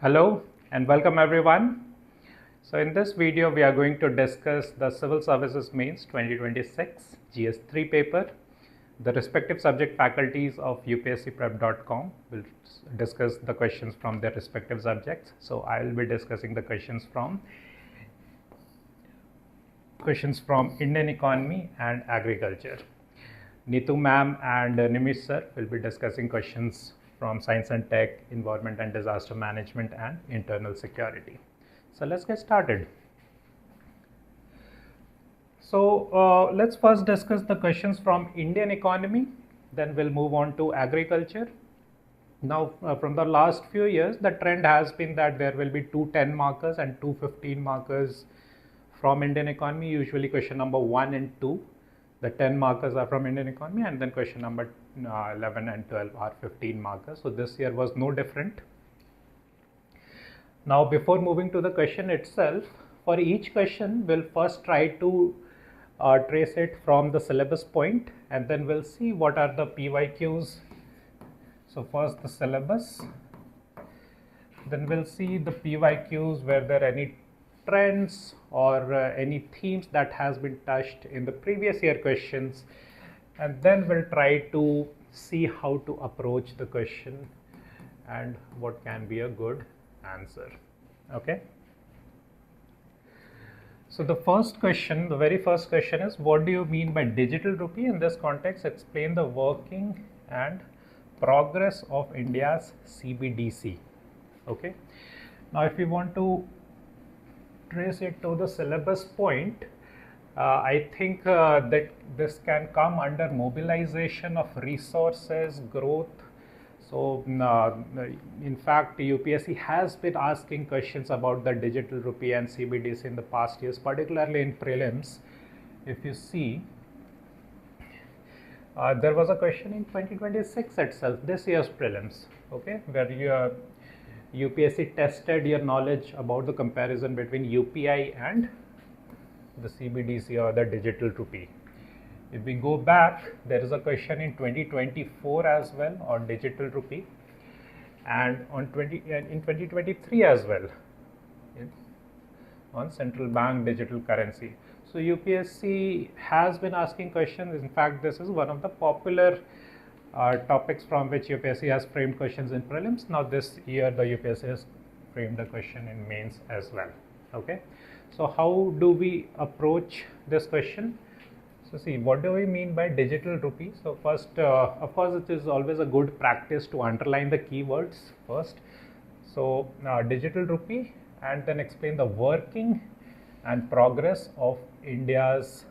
Hello and welcome everyone. So in this video we are going to discuss the Civil Services Mains 2026 GS3 paper. The respective subject faculties of UPSCprep.com will discuss the questions from their respective subjects. So I will be discussing the questions from Indian economy and agriculture. Neetu ma'am and NImish sir will be discussing questions from science and tech, environment and disaster management, and internal security. So let's get started. So let's first discuss the questions from Indian economy, then we'll move on to agriculture. Now from the last few years, the trend has been that there will be two 10 markers and two 15 markers from Indian economy, usually question number 1 and 2. The 10 markers are from Indian economy, and then question number 11 and 12 are 15 markers. So this year was no different. Now before moving to the question itself, for each question we'll first try to trace it from the syllabus point, and then we'll see what are the PYQs. So first the syllabus, then we'll see the PYQs, were there any trends or any themes that has been touched in the previous year questions, and then we'll try to see how to approach the question and what can be a good answer. Okay, so the very first question is, what do you mean by digital rupee? In this context, explain the working and progress of India's CBDC. Okay, now if you want to trace it to the syllabus point, I think that this can come under mobilization of resources, growth. So in fact, UPSC has been asking questions about the digital rupee and CBDC in the past years, particularly in prelims. If you see, there was a question in 2026 itself, this year's prelims, okay, where UPSC tested your knowledge about the comparison between UPI and the CBDC or the digital rupee. If we go back, there is a question in 2024 as well on digital rupee, and in 2023 as well on central bank digital currency. So UPSC has been asking questions. In fact, this is one of the popular topics from which UPSC has framed questions in prelims. Now this year the UPSC has framed the question in mains as well. Okay, so how do we approach this question? So see, what do we mean by digital rupee? So first, of course, it is always a good practice to underline the keywords first. So digital rupee, and then explain the working and progress of India's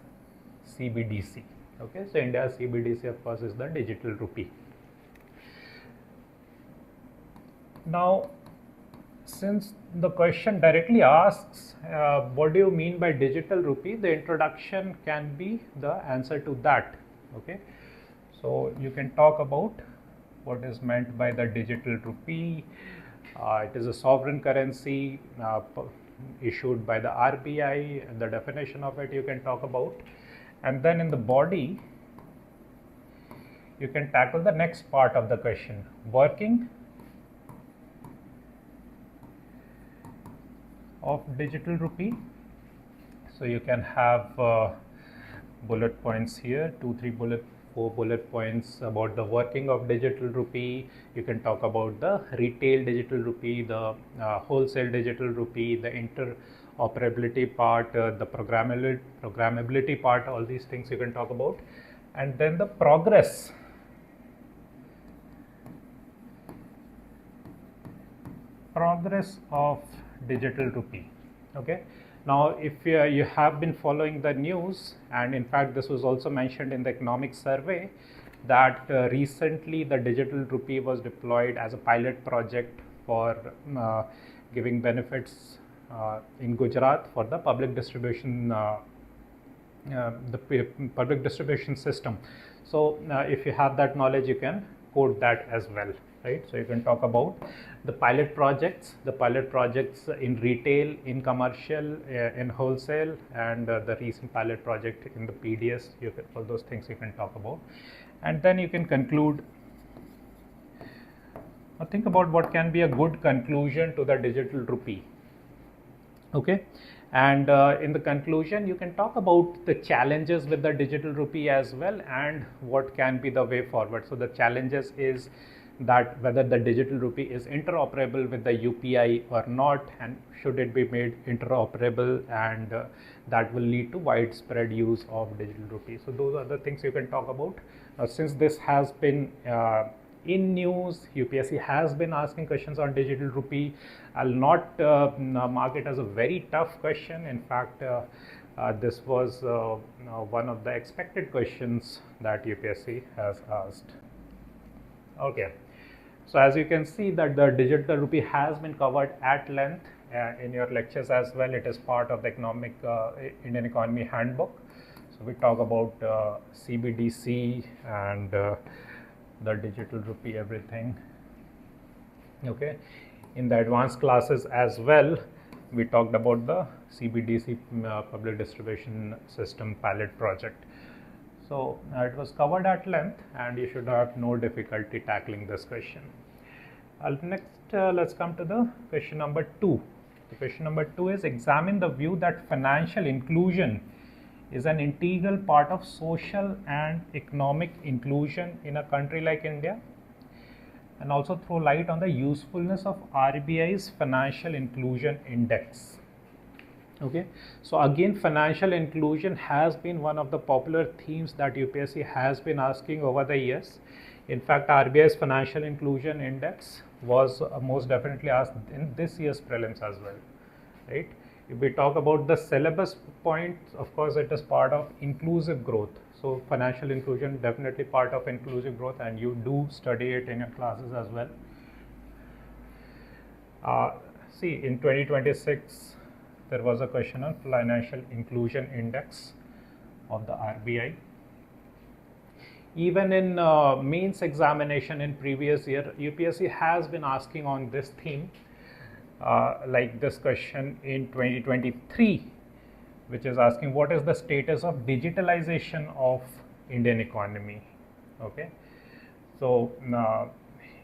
CBDC. Okay, so India's CBDC, of course, is the digital rupee. Now, since the question directly asks what do you mean by digital rupee, the introduction can be the answer to that. Okay, so you can talk about what is meant by the digital rupee. It is a sovereign currency issued by the RBI, and the definition of it you can talk about. And then in the body, you can tackle the next part of the question, working of digital rupee. So you can have bullet points here, 4 bullet points about the working of digital rupee. You can talk about the retail digital rupee, the wholesale digital rupee, the interoperability part, the programmability part, all these things you can talk about. And then the progress of digital rupee. Okay, now if you have been following the news, and in fact this was also mentioned in the economic survey, that recently the digital rupee was deployed as a pilot project for giving benefits in Gujarat for the public distribution system. So if you have that knowledge, you can quote that as well, right? So you can talk about the pilot projects in retail, in commercial, in wholesale, and the recent pilot project in the PDS. All those things you can talk about, and then you can conclude Now think about what can be a good conclusion to the digital rupee. Okay, and in the conclusion you can talk about the challenges with the digital rupee as well and what can be the way forward. So the challenges is that whether the digital rupee is interoperable with the UPI or not, and should it be made interoperable, and that will lead to widespread use of digital rupee. So those are the things you can talk about. Since this has been in news, UPSC has been asking questions on digital rupee. I'll not mark it as a very tough question. In fact, this was one of the expected questions that UPSC has asked. Okay, so as you can see that the digital rupee has been covered at length in your lectures as well. It is part of the Indian Economy Handbook. So we talk about CBDC and the digital rupee, everything. Okay, in the advanced classes as well, we talked about the CBDC public distribution system pilot project. So it was covered at length and you should have no difficulty tackling this question. Next, let's come to the question number 2. The question number 2 is, examine the view that financial inclusion is an integral part of social and economic inclusion in a country like India, and also throw light on the usefulness of RBI's Financial Inclusion Index. Okay, so again, financial inclusion has been one of the popular themes that UPSC has been asking over the years. In fact, RBI's Financial Inclusion Index was most definitely asked in this year's prelims as well, right? If we talk about the syllabus points, of course, it is part of inclusive growth. So financial inclusion definitely part of inclusive growth, and you do study it in your classes as well. See, in 2026, there was a question on Financial Inclusion Index of the RBI. Even in mains examination in previous year, UPSC has been asking on this theme. Like this question in 2023, which is asking what is the status of digitalization of Indian economy. Okay, so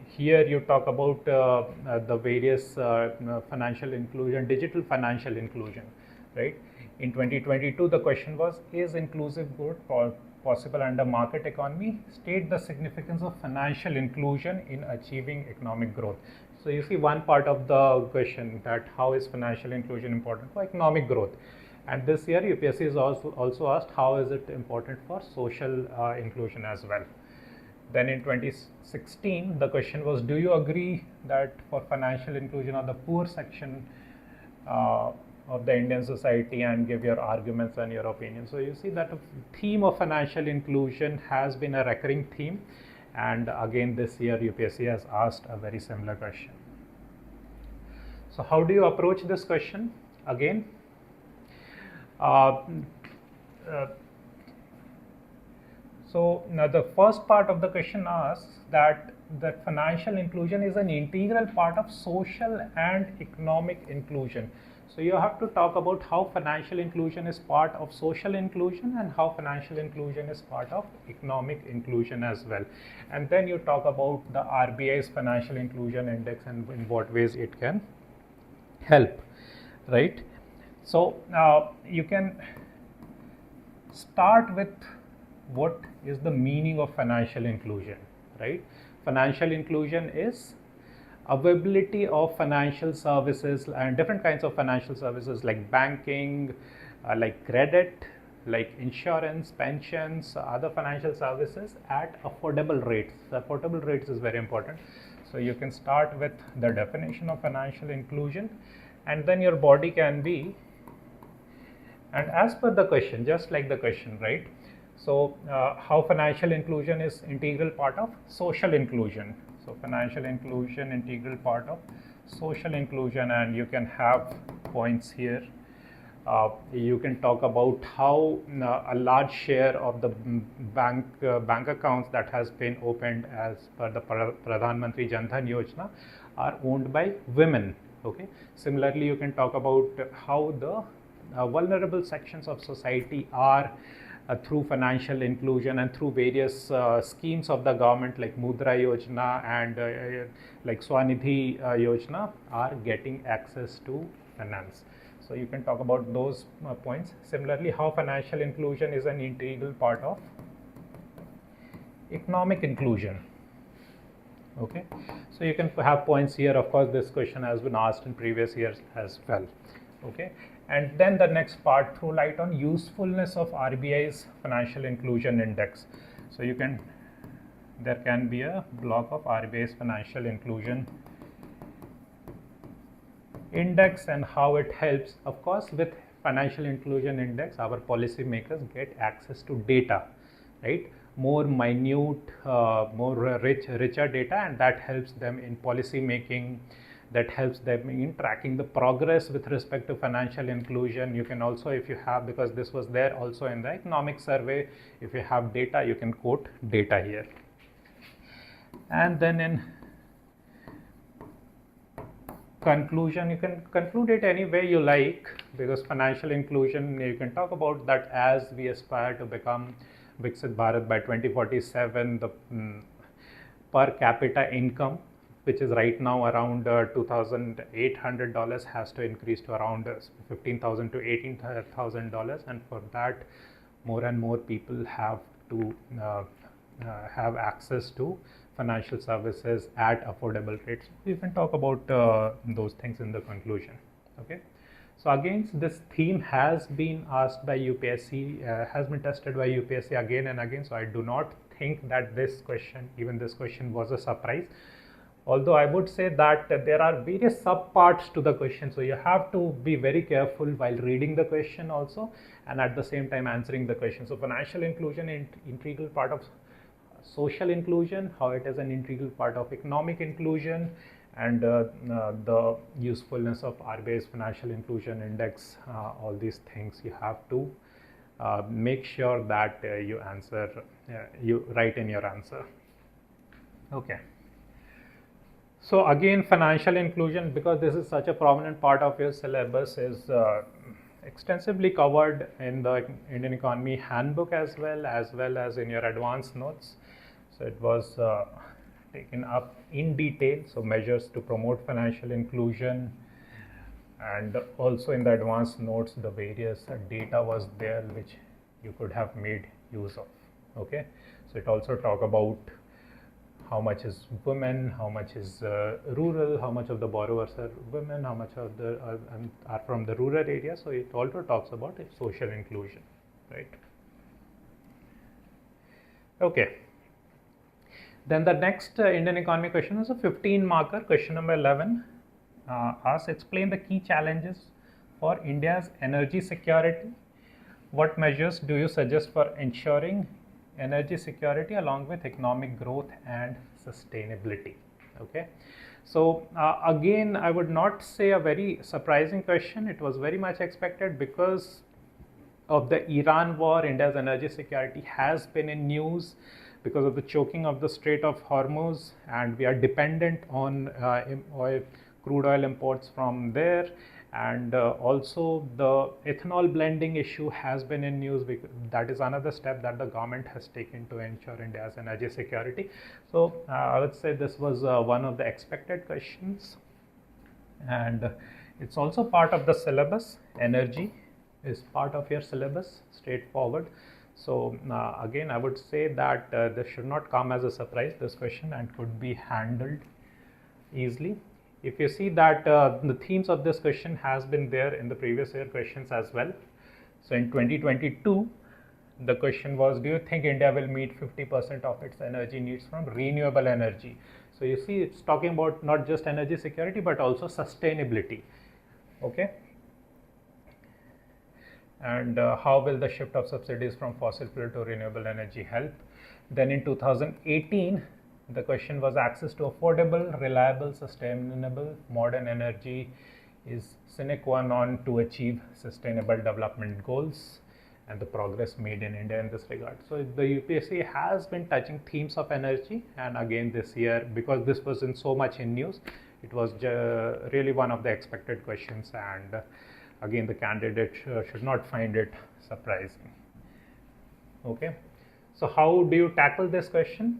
here you talk about the various financial inclusion, digital financial inclusion, right? In 2022, the question was, is inclusive growth possible under market economy? State the significance of financial inclusion in achieving economic growth. So you see one part of the question, that how is financial inclusion important for economic growth, and this year UPSC is also asked how is it important for social inclusion as well. Then in 2016 the question was, do you agree that for financial inclusion of the poor section of the Indian society, and give your arguments and your opinions. So you see that the theme of financial inclusion has been a recurring theme. And again, this year UPSC has asked a very similar question. So how do you approach this question? Again, so now the first part of the question asks that financial inclusion is an integral part of social and economic inclusion. So you have to talk about how financial inclusion is part of social inclusion and how financial inclusion is part of economic inclusion as well. And then you talk about the RBI's Financial Inclusion Index and in what ways it can help, right? So you can start with what is the meaning of financial inclusion, right? Financial inclusion is availability of financial services and different kinds of financial services like banking, like credit, like insurance, pensions, other financial services at affordable rates. The affordable rates is very important. So you can start with the definition of financial inclusion, and then your body can be, and as per the question, just like the question, right? So how financial inclusion is integral part of social inclusion. So financial inclusion, integral part of social inclusion, and you can have points here. You can talk about how a large share of the bank accounts that has been opened as per the Pradhan Mantri Jan Dhan Yojana are owned by women. Okay. Similarly, you can talk about how the vulnerable sections of society are through financial inclusion and through various schemes of the government like Mudra Yojana and like Swanidhi Yojana are getting access to finance. So you can talk about those points. Similarly, how financial inclusion is an integral part of economic inclusion. Okay, so you can have points here. Of course, this question has been asked in previous years as well. Okay, and then the next part, throw light on usefulness of RBI's financial inclusion index. So there can be a block of RBI's financial inclusion index and how it helps. Of course, with financial inclusion index, our policy makers get access to data, right? More minute, richer data, and that helps them in policy making, that helps them in tracking the progress with respect to financial inclusion. You can also, if you have, because this was there also in the economic survey, if you have data, you can quote data here. And then in conclusion, you can conclude it any way you like, because financial inclusion, you can talk about that as we aspire to become Viksit Bharat by 2047, the per capita income, which is right now around $2,800, has to increase to around $15,000 to $18,000, and for that, more and more people have to have access to financial services at affordable rates. You can talk about those things in the conclusion. Okay. So again, this theme has been asked by UPSC, has been tested by UPSC again and again. So I do not think that this question, even this question, was a surprise. Although I would say that there are various subparts to the question. So you have to be very careful while reading the question also, and at the same time answering the question. So financial inclusion is an integral part of social inclusion, how it is an integral part of economic inclusion, and the usefulness of RBI's financial inclusion index. All these things you have to make sure that you write in your answer. Okay. So again, financial inclusion, because this is such a prominent part of your syllabus, is extensively covered in the Indian Economy Handbook as well as in your advanced notes. So it was taken up in detail, so measures to promote financial inclusion, and also in the advanced notes the various data was there which you could have made use of. Okay, so it also talk about how much is women, how much is rural, how much of the borrowers are women, how much of the are from the rural area. So it also talks about social inclusion, right? Okay. Then the next Indian economy question is a 15 marker. Question number 11 asks, explain the key challenges for India's energy security. What measures do you suggest for ensuring energy security along with economic growth and sustainability? Okay, so again, I would not say a very surprising question. It was very much expected because of the Iran war. India's energy security has been in news because of the choking of the Strait of Hormuz, and we are dependent on crude oil imports from there. And also the ethanol blending issue has been in news, because that is another step that the government has taken to ensure India's energy security. So I would say this was one of the expected questions, and it's also part of the syllabus. Energy is part of your syllabus, straightforward. So again, I would say that this should not come as a surprise, this question, and could be handled easily. If you see that the themes of this question has been there in the previous year questions as well. So in 2022, the question was, do you think India will meet 50% of its energy needs from renewable energy? So you see, it's talking about not just energy security, but also sustainability. Okay. And how will the shift of subsidies from fossil fuel to renewable energy help? Then in 2018, the question was, access to affordable, reliable, sustainable, modern energy is sine qua non to achieve sustainable development goals, and the progress made in India in this regard. So the UPSC has been touching themes of energy, and again this year, because this was in so much in news, it was really one of the expected questions, and again the candidate should not find it surprising. Okay, so how do you tackle this question?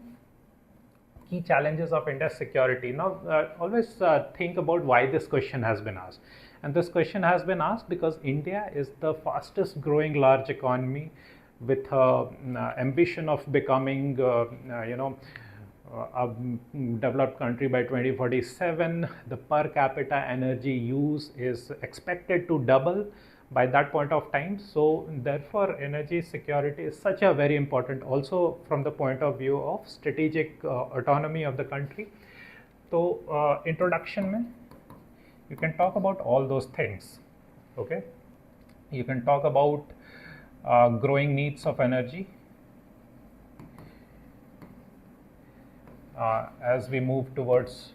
Key challenges of India's security. Now, always think about why this question has been asked. And this question has been asked because India is the fastest growing large economy with ambition of becoming, a developed country by 2047. The per capita energy use is expected to double by that point of time. So therefore energy security is such a very important, also from the point of view of strategic autonomy of the country. So introduction mein you can talk about all those things. Okay, you can talk about growing needs of energy as we move towards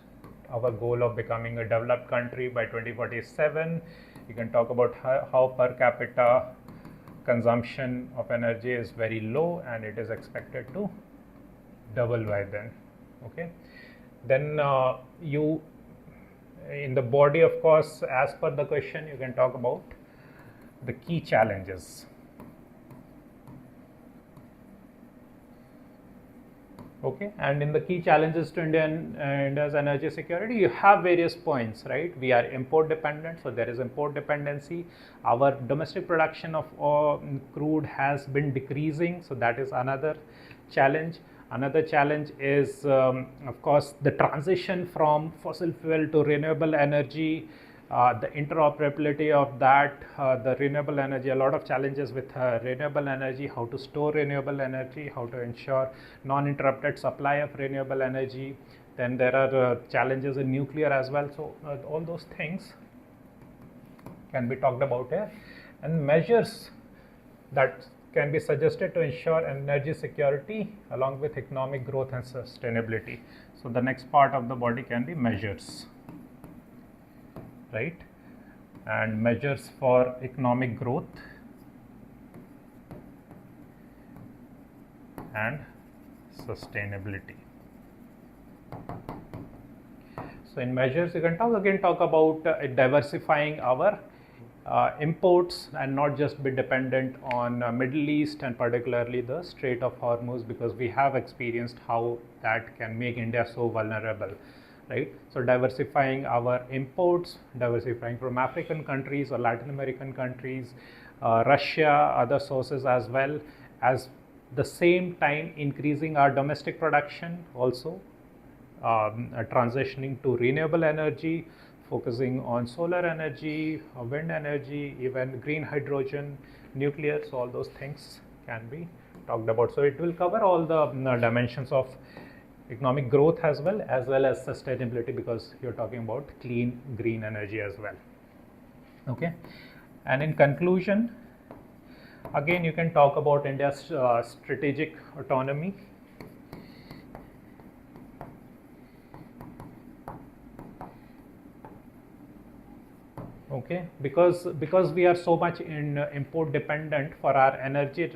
our goal of becoming a developed country by 2047. You can talk about how per capita consumption of energy is very low and it is expected to double by then. Okay, then you in the body, of course, as per the question, you can talk about the key challenges. Okay, and in the key challenges to India's energy security, you have various points, right? We are import dependent, so there is import dependency. Our domestic production of crude has been decreasing, so that is another challenge. Another challenge is, of course, the transition from fossil fuel to renewable energy. The interoperability of that, the renewable energy, a lot of challenges with renewable energy, how to store renewable energy, how to ensure non-interrupted supply of renewable energy. Then there are challenges in nuclear as well. So all those things can be talked about here, and measures that can be suggested to ensure energy security along with economic growth and sustainability. So the next part of the body can be measures. Right, and measures for economic growth and sustainability. So in measures, you can talk about diversifying our imports and not just be dependent on Middle East and particularly the Strait of Hormuz, because we have experienced how that can make India so vulnerable. Right, so diversifying our imports, diversifying from African countries or Latin American countries, Russia, other sources, as well as the same time increasing our domestic production, also transitioning to renewable energy, focusing on solar energy, wind energy, even green hydrogen, nuclear. So all those things can be talked about. So it will cover all the dimensions of economic growth as well as sustainability, because you're talking about clean green energy as well. Okay, and in conclusion, again you can talk about India's strategic autonomy. Okay, because we are so much in import dependent for our energy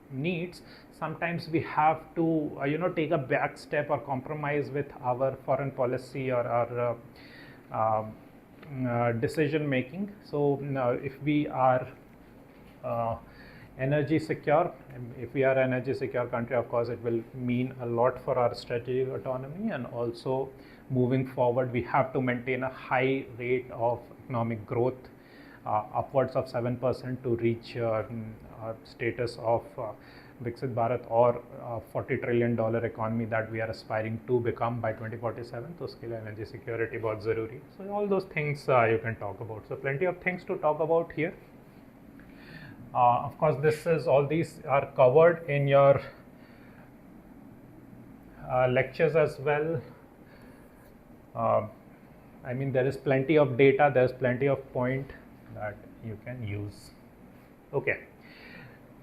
needs, sometimes we have to take a back step or compromise with our foreign policy or our decision making. So if we are energy secure, if we are an energy secure country, of course it will mean a lot for our strategic autonomy, and also moving forward we have to maintain a high rate of economic growth, upwards of 7% to reach our status of Viksit Bharat or $40 trillion economy that we are aspiring to become by 2047. So skill energy security bahut zaruri. So all those things you can talk about. So plenty of things to talk about here. Of course, all these are covered in your lectures as well. I mean, there is plenty of data, there is plenty of point that you can use. Okay,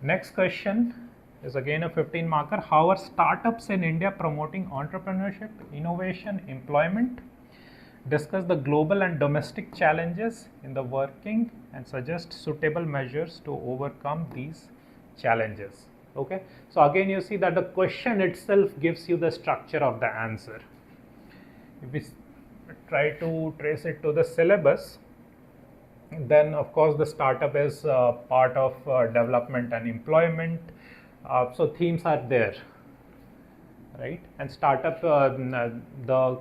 next question is again a 15 marker. How are startups in India promoting entrepreneurship, innovation, employment? Discuss the global and domestic challenges in the working and suggest suitable measures to overcome these challenges. Okay, so again you see that the question itself gives you the structure of the answer. If we try to trace it to the syllabus, then of course the startup is part of development and employment. So themes are there, right? And startup, the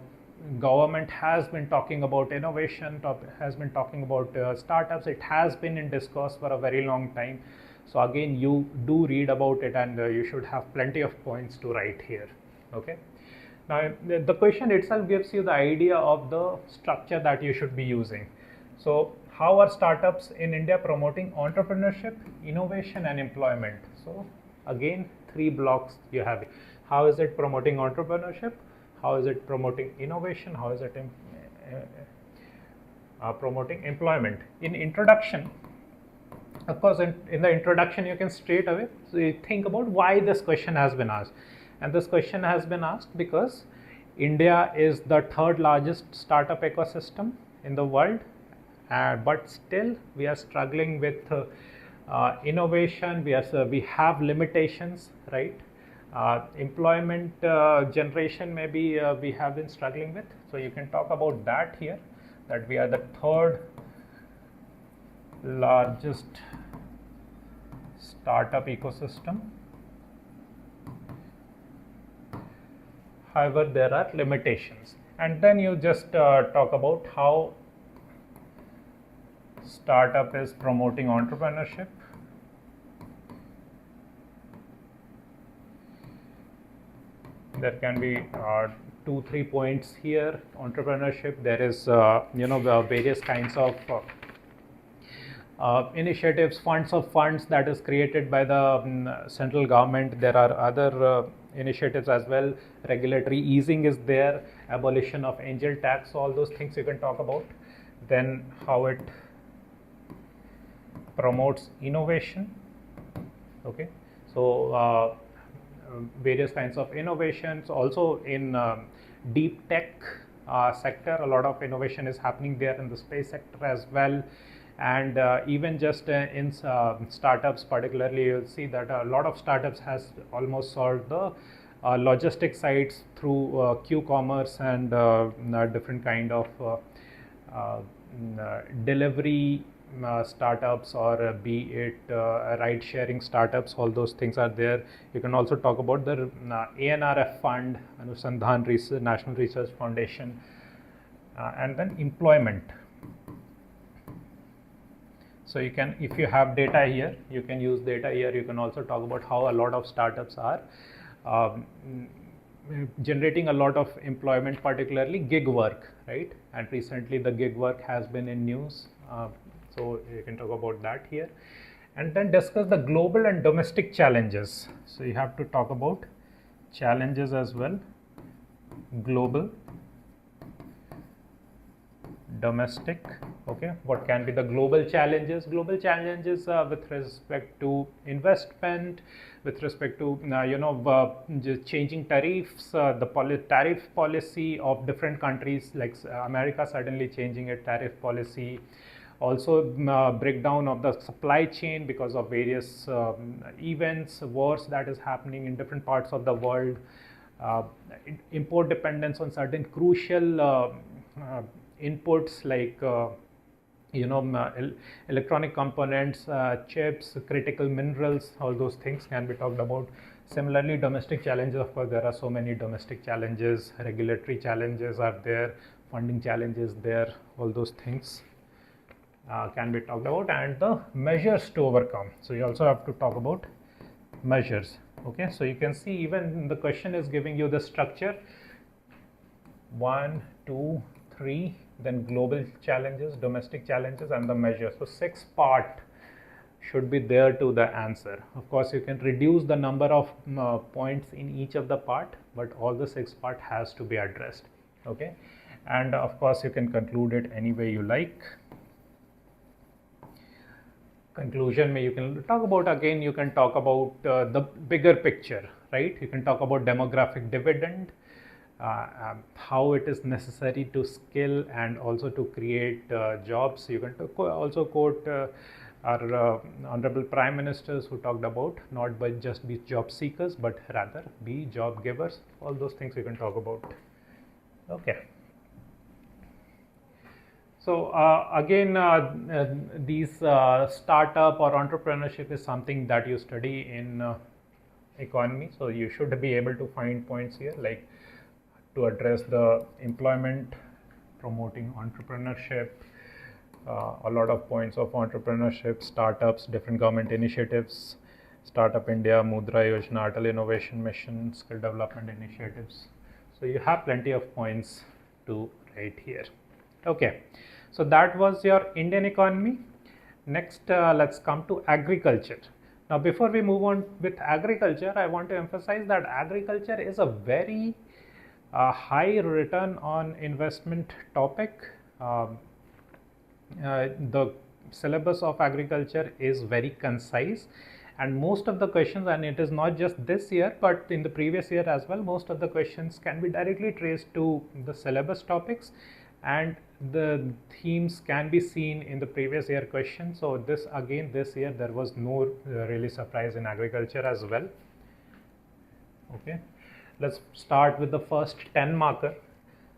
government has been talking about innovation, has been talking about startups. It has been in discourse for a very long time. So again, you do read about it, and you should have plenty of points to write here. Okay. Now the question itself gives you the idea of the structure that you should be using. So how are startups in India promoting entrepreneurship, innovation, and employment? So again, 3 blocks you have. How is it promoting entrepreneurship? How is it promoting innovation? How is it promoting employment? In introduction, of course, in the introduction, you can straight away think about why this question has been asked. And this question has been asked because India is the 3rd largest startup ecosystem in the world, but still we are struggling with innovation. We have limitations, right? Employment generation, maybe we have been struggling with. So you can talk about that here, that we are the 3rd largest startup ecosystem. However, there are limitations. And then you just talk about how startup is promoting entrepreneurship. There can be 2-3 points here. Entrepreneurship, there is various kinds of initiatives, funds that is created by the central government. There are other initiatives as well. Regulatory easing is there, abolition of angel tax, all those things you can talk about. Then how it promotes innovation. Okay, so various kinds of innovations. Also in deep tech sector, a lot of innovation is happening there, in the space sector as well. And even just in startups particularly, you'll see that a lot of startups has almost solved the logistic sites through Q-commerce and different kind of delivery startups, or be it ride sharing startups. All those things are there. You can also talk about the ANRF fund, Anusandhan Research, National Research Foundation, and then employment. So you can, if you have data here, you can use data here. You can also talk about how a lot of startups are generating a lot of employment, particularly gig work, right? And recently the gig work has been in news. So you can talk about that here. And then discuss the global and domestic challenges. So you have to talk about challenges as well. Global, domestic. Okay, what can be the global challenges? Global challenges with respect to investment, with respect to changing tariffs, the tariff policy of different countries, like America suddenly changing its tariff policy. Also breakdown of the supply chain because of various events, wars that is happening in different parts of the world. Import dependence on certain crucial inputs like electronic components, chips, critical minerals. All those things can be talked about. Similarly, domestic challenges, of course, there are so many domestic challenges. Regulatory challenges are there, funding challenges there. All those things can be talked about, and the measures to overcome. So you also have to talk about measures. Okay, so you can see even the question is giving you the structure: 1, 2, 3, then global challenges, domestic challenges, and the measures. So 6 part should be there to the answer. Of course, you can reduce the number of points in each of the part, but all the 6 part has to be addressed. Okay, and of course you can conclude it any way you like. Conclusion, you can talk about, again you can talk about the bigger picture, right? You can talk about demographic dividend, how it is necessary to skill and also to create jobs. You can also quote our honorable prime ministers, who talked about not by just be job seekers but rather be job givers. All those things you can talk about. Okay. So again, these startup or entrepreneurship is something that you study in economy. So you should be able to find points here, like to address the employment, promoting entrepreneurship, a lot of points of entrepreneurship, startups, different government initiatives, Startup India, Mudra Yojana, Atal Innovation Mission, skill development initiatives. So you have plenty of points to write here. Okay, so that was your Indian economy. Next, let's come to agriculture. Now, before we move on with agriculture, I want to emphasize that agriculture is a very high return on investment topic. The syllabus of agriculture is very concise, and most of the questions, and it is not just this year but in the previous year as well, most of the questions can be directly traced to the syllabus topics, and the themes can be seen in the previous year question. So this year there was no really surprise in agriculture as well. Okay, let's start with the first 10 marker.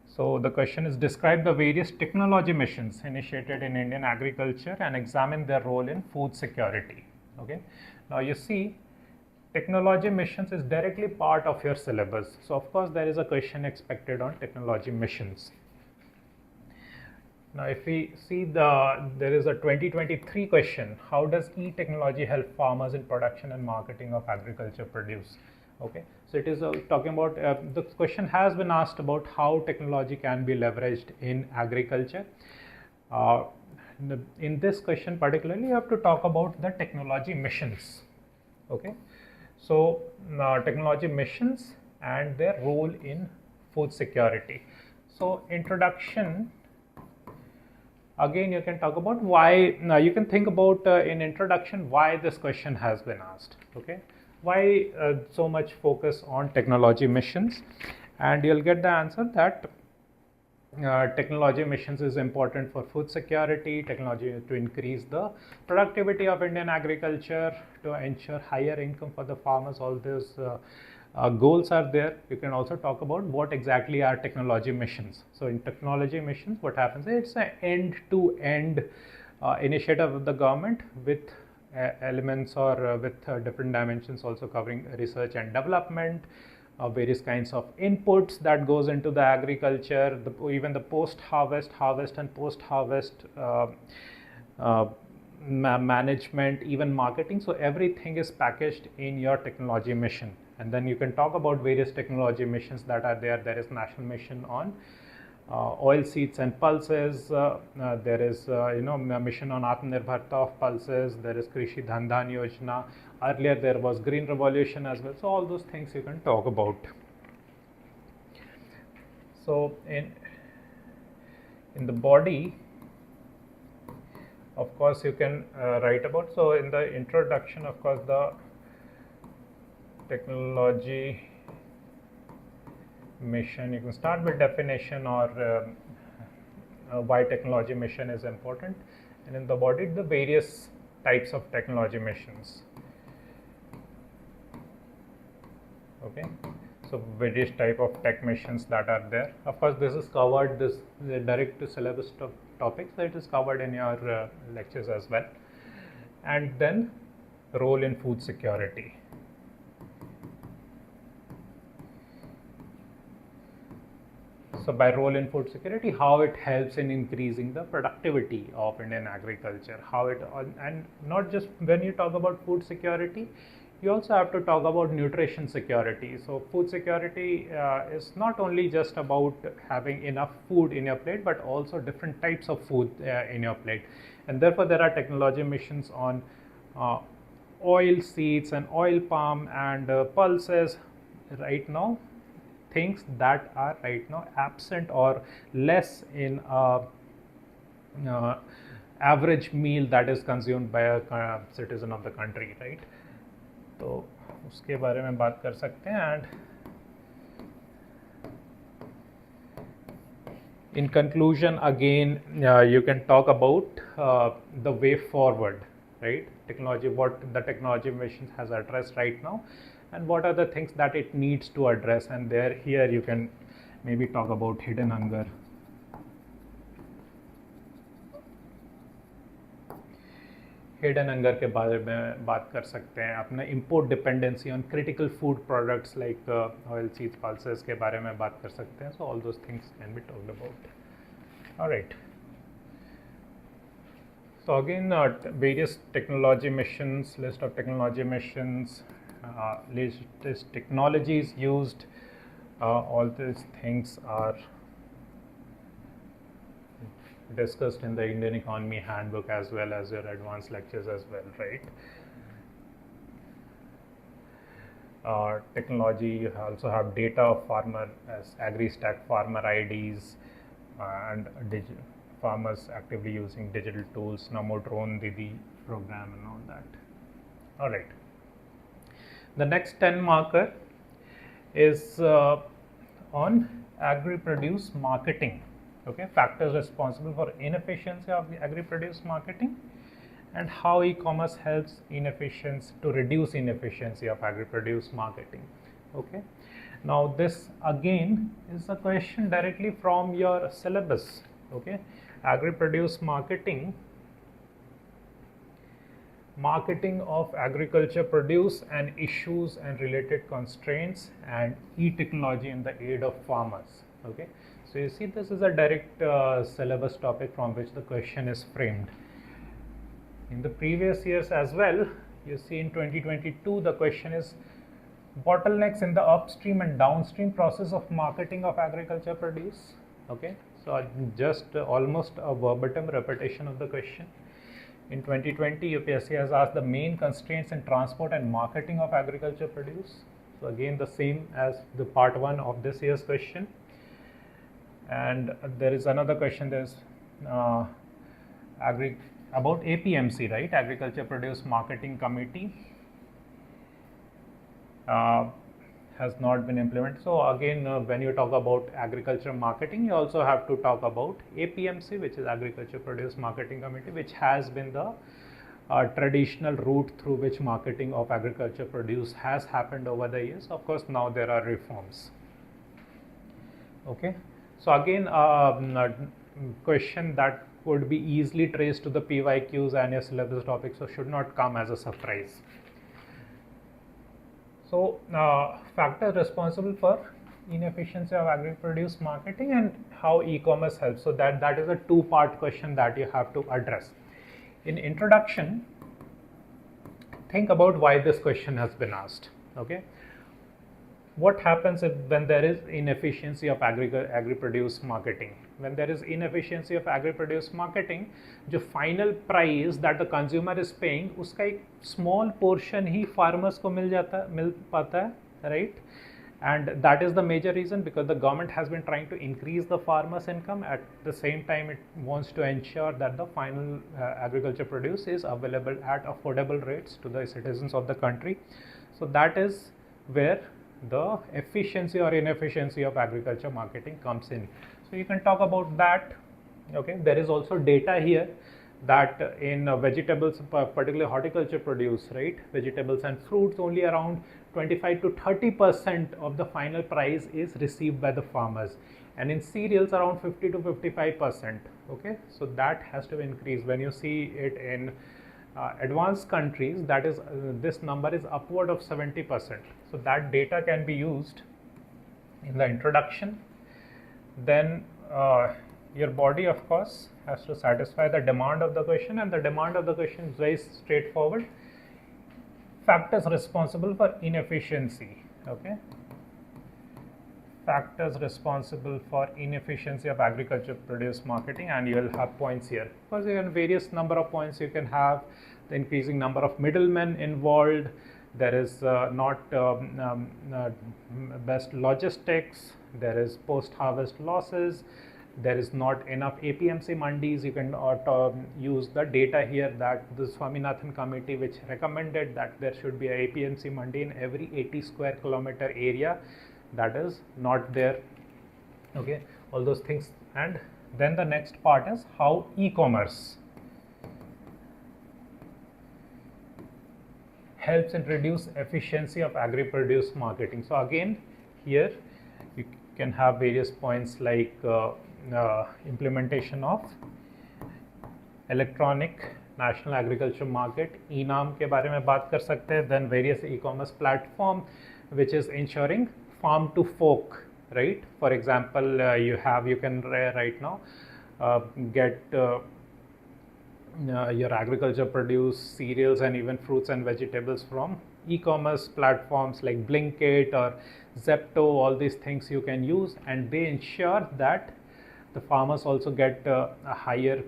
So the question is, describe the various technology missions initiated in Indian agriculture and examine their role in food security. Okay, now you see, technology missions is directly part of your syllabus. So of course there is a question expected on technology missions. Now if we see there is a 2023 question, how does e-technology help farmers in production and marketing of agriculture produce? Okay, so it is talking about, the question has been asked about how technology can be leveraged in agriculture. In this question particularly, you have to talk about the technology missions. Okay, so technology missions and their role in food security. So introduction, again you can talk about why, you can think about in introduction why this question has been asked. Okay, why so much focus on technology missions, and you'll get the answer that technology missions is important for food security, technology to increase the productivity of Indian agriculture, to ensure higher income for the farmers. All those goals are there. You can also talk about what exactly are technology missions. So in technology missions, what happens is it's an end-to-end initiative of the government with elements or with different dimensions, also covering research and development, various kinds of inputs that goes into the agriculture, even the post-harvest, harvest and post-harvest management, even marketing. So everything is packaged in your technology mission. And then you can talk about various technology missions that are there. There is national mission on oil seeds and pulses. There is a mission on Atmanirbharta of pulses. There is Krishi Dhandhan Yojana. Earlier there was Green Revolution as well. So all those things you can talk about. So in the body, of course you can write about. So in the introduction, of course, the technology mission, you can start with definition or why technology mission is important, and in the body the various types of technology missions. Okay, so various type of tech missions that are there. Of course this is covered, this direct to syllabus topics, so it is covered in your lectures as well. And then role in food security. So by role in food security, how it helps in increasing the productivity of Indian agriculture, how it, and not just when you talk about food security, you also have to talk about nutrition security. So food security is not only just about having enough food in your plate, but also different types of food in your plate. And therefore there are technology missions on oil seeds and oil palm and pulses right now, things that are right now absent or less in average meal that is consumed by a citizen of the country, right? तो उसके बारे में बात कर सकते हैं. And in conclusion, again you can talk about the way forward, right? Technology, what the technology mission has addressed right now, and what are the things that it needs to address. And here you can maybe talk about hidden hunger. Hidden hunger के बारे में बात कर सकते हैं, अपना import dependency on critical food products like oil seeds pulses के बारे में बात कर सकते हैं. So all those things can be talked about. Alright. So again, various technology missions, list of technology missions, latest technologies used, all these things are discussed in the Indian Economy Handbook as well as your advanced lectures as well, right? Technology, you also have data of farmer as AgriStack farmer IDs and farmers actively using digital tools, Namo Drone Didi program and all that. All right. The next 10 marker is on agri-produce marketing. Okay, factors responsible for inefficiency of the agri-produce marketing and how e-commerce helps to reduce inefficiency of agri-produce marketing. Okay. Now this again is a question directly from your syllabus. Okay, agri-produce marketing of agriculture produce and issues and related constraints and e-technology in the aid of farmers. Okay, so you see this is a direct syllabus topic from which the question is framed. In the previous years as well, you see in 2022 the question is bottlenecks in the upstream and downstream process of marketing of agriculture produce. Okay, so just almost a verbatim repetition of the question. In 2020, UPSC has asked the main constraints in transport and marketing of agriculture produce. So again the same as the part 1 of this year's question. And there is another question, there is about APMC, right? Agriculture Produce Marketing Committee has not been implemented. So again, when you talk about agriculture marketing, you also have to talk about APMC, which is Agriculture Produce Marketing Committee, which has been the traditional route through which marketing of agriculture produce has happened over the years. Of course, now there are reforms. Okay, so again, question that could be easily traced to the PYQs and your syllabus topics, so should not come as a surprise. So factors responsible for inefficiency of agri-produce marketing and how e-commerce helps. So that is a two-part question that you have to address. In introduction, think about why this question has been asked. Okay, what happens when there is inefficiency of agri-produce marketing? When there is inefficiency of agri-produce marketing, the final price that the consumer is paying, उसका एक small portion ही farmers को मिल पाता है, right? And that is the major reason, because the government has been trying to increase the farmers' income. At the same time, it wants to ensure that the final agriculture produce is available at affordable rates to the citizens of the country. So that is where the efficiency or inefficiency of agriculture marketing comes in. So you can talk about that. Okay, there is also data here that in vegetables, particularly horticulture produce, right, vegetables and fruits, only around 25 to 30% of the final price is received by the farmers, and in cereals around 50 to 55%. Okay, so that has to increase. When you see it in advanced countries, that is this number is upward of 70%. So that data can be used in the introduction. Then your body, of course, has to satisfy the demand of the question, and the demand of the question is very straightforward. Factors responsible for inefficiency. Okay, factors responsible for inefficiency of agriculture produce marketing, and you will have points here. Because you have various number of points you can have. The increasing number of middlemen involved. There is not best logistics. There is post-harvest losses. There is not enough APMC mandis. You can use the data here that the Swaminathan committee, which recommended that there should be a APMC mandi in every 80 square kilometer area, that is not there. Okay, all those things. And then the next part is how e-commerce helps in reduce efficiency of agri-produce marketing. So again, here you can have various points like implementation of electronic national agriculture market, e NAM के बारे में बात कर सकते हैं. Then various e-commerce platform which is ensuring farm to fork, right? For example, you can right now get your agriculture produce, cereals and even fruits and vegetables from e-commerce platforms like Blinkit or Zepto. All these things you can use, and they ensure that the farmers also get a higher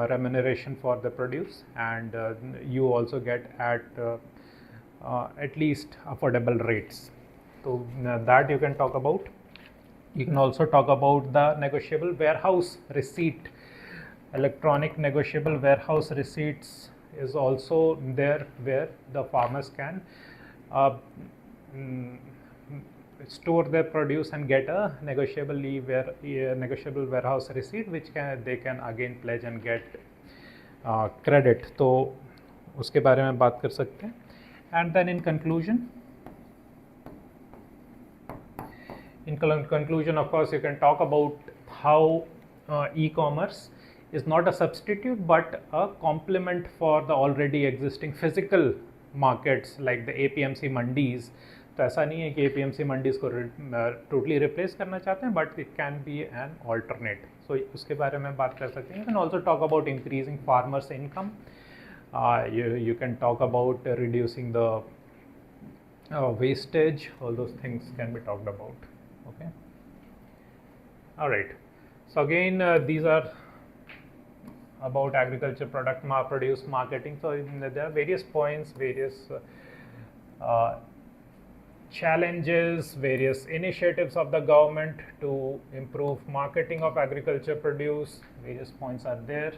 remuneration for the produce, and you also get at least affordable rates. So that you can talk about. You can also talk about the negotiable warehouse receipt. Electronic negotiable warehouse receipts is also there, where the farmers can store their produce and get a negotiable warehouse receipt, which they can again pledge and get credit. तो उसके बारे में बात कर सकते हैं. And then in conclusion, of course, you can talk about how e-commerce is not a substitute but a complement for the already existing physical markets like the APMC mandis. तो ऐसा नहीं है कि APMC mandis को totally replace करना चाहते हैं, but it can be an alternate. So उसके बारे में बात कर सकते हैं. You can also talk about increasing farmers' income. You can talk about reducing the wastage. All those things can be talked about. Okay. All right. So again, these are about agriculture product produce marketing. So there are various points, various challenges, various initiatives of the government to improve marketing of agriculture produce. Various points are there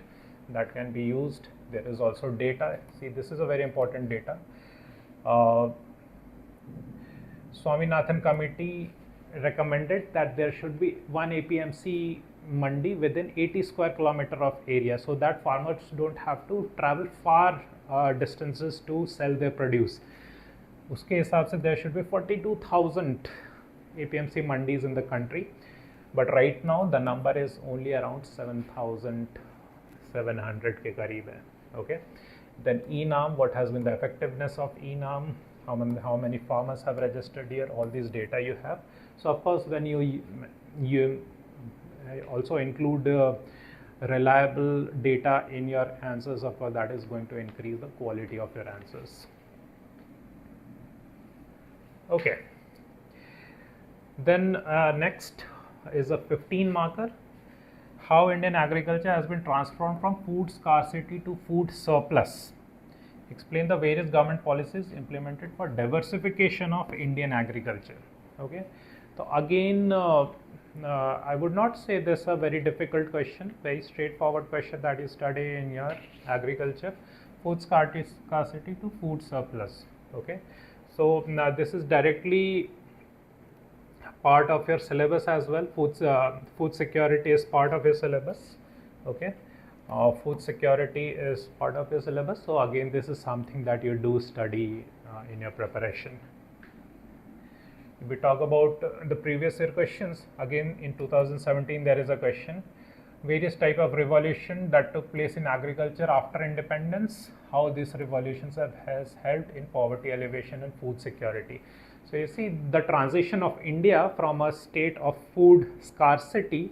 that can be used. There is also data. See, this is a very important data. Swaminathan committee recommended that there should be one APMC mandi within 80 square kilometer of area, so that farmers don't have to travel far distances to sell their produce. उसके हिसाब से there should be 42,000 APMC mandis in the country, but right now the number is only around 7,700 के करीब है. Okay. Then e-NAM, what has been the effectiveness of e-NAM? How many farmers have registered here? All these data you have. So of course, when you also include reliable data in your answers, of course, that is going to increase the quality of your answers. Okay. Then next is a 15 marker. How Indian agriculture has been transformed from food scarcity to food surplus. Explain the various government policies implemented for diversification of Indian agriculture. Okay. So again, I would not say this is a very difficult question, very straightforward question that you study in your agriculture. Food scarcity to food surplus. Okay. So now this is directly part of your syllabus as well. Food security is part of your syllabus. Okay. Food security is part of your syllabus. So again, this is something that you do study in your preparation. If we talk about the previous year questions, again in 2017 there is a question. Various type of revolution that took place in agriculture after independence, how these revolutions has helped in poverty alleviation and food security. So you see the transition of India from a state of food scarcity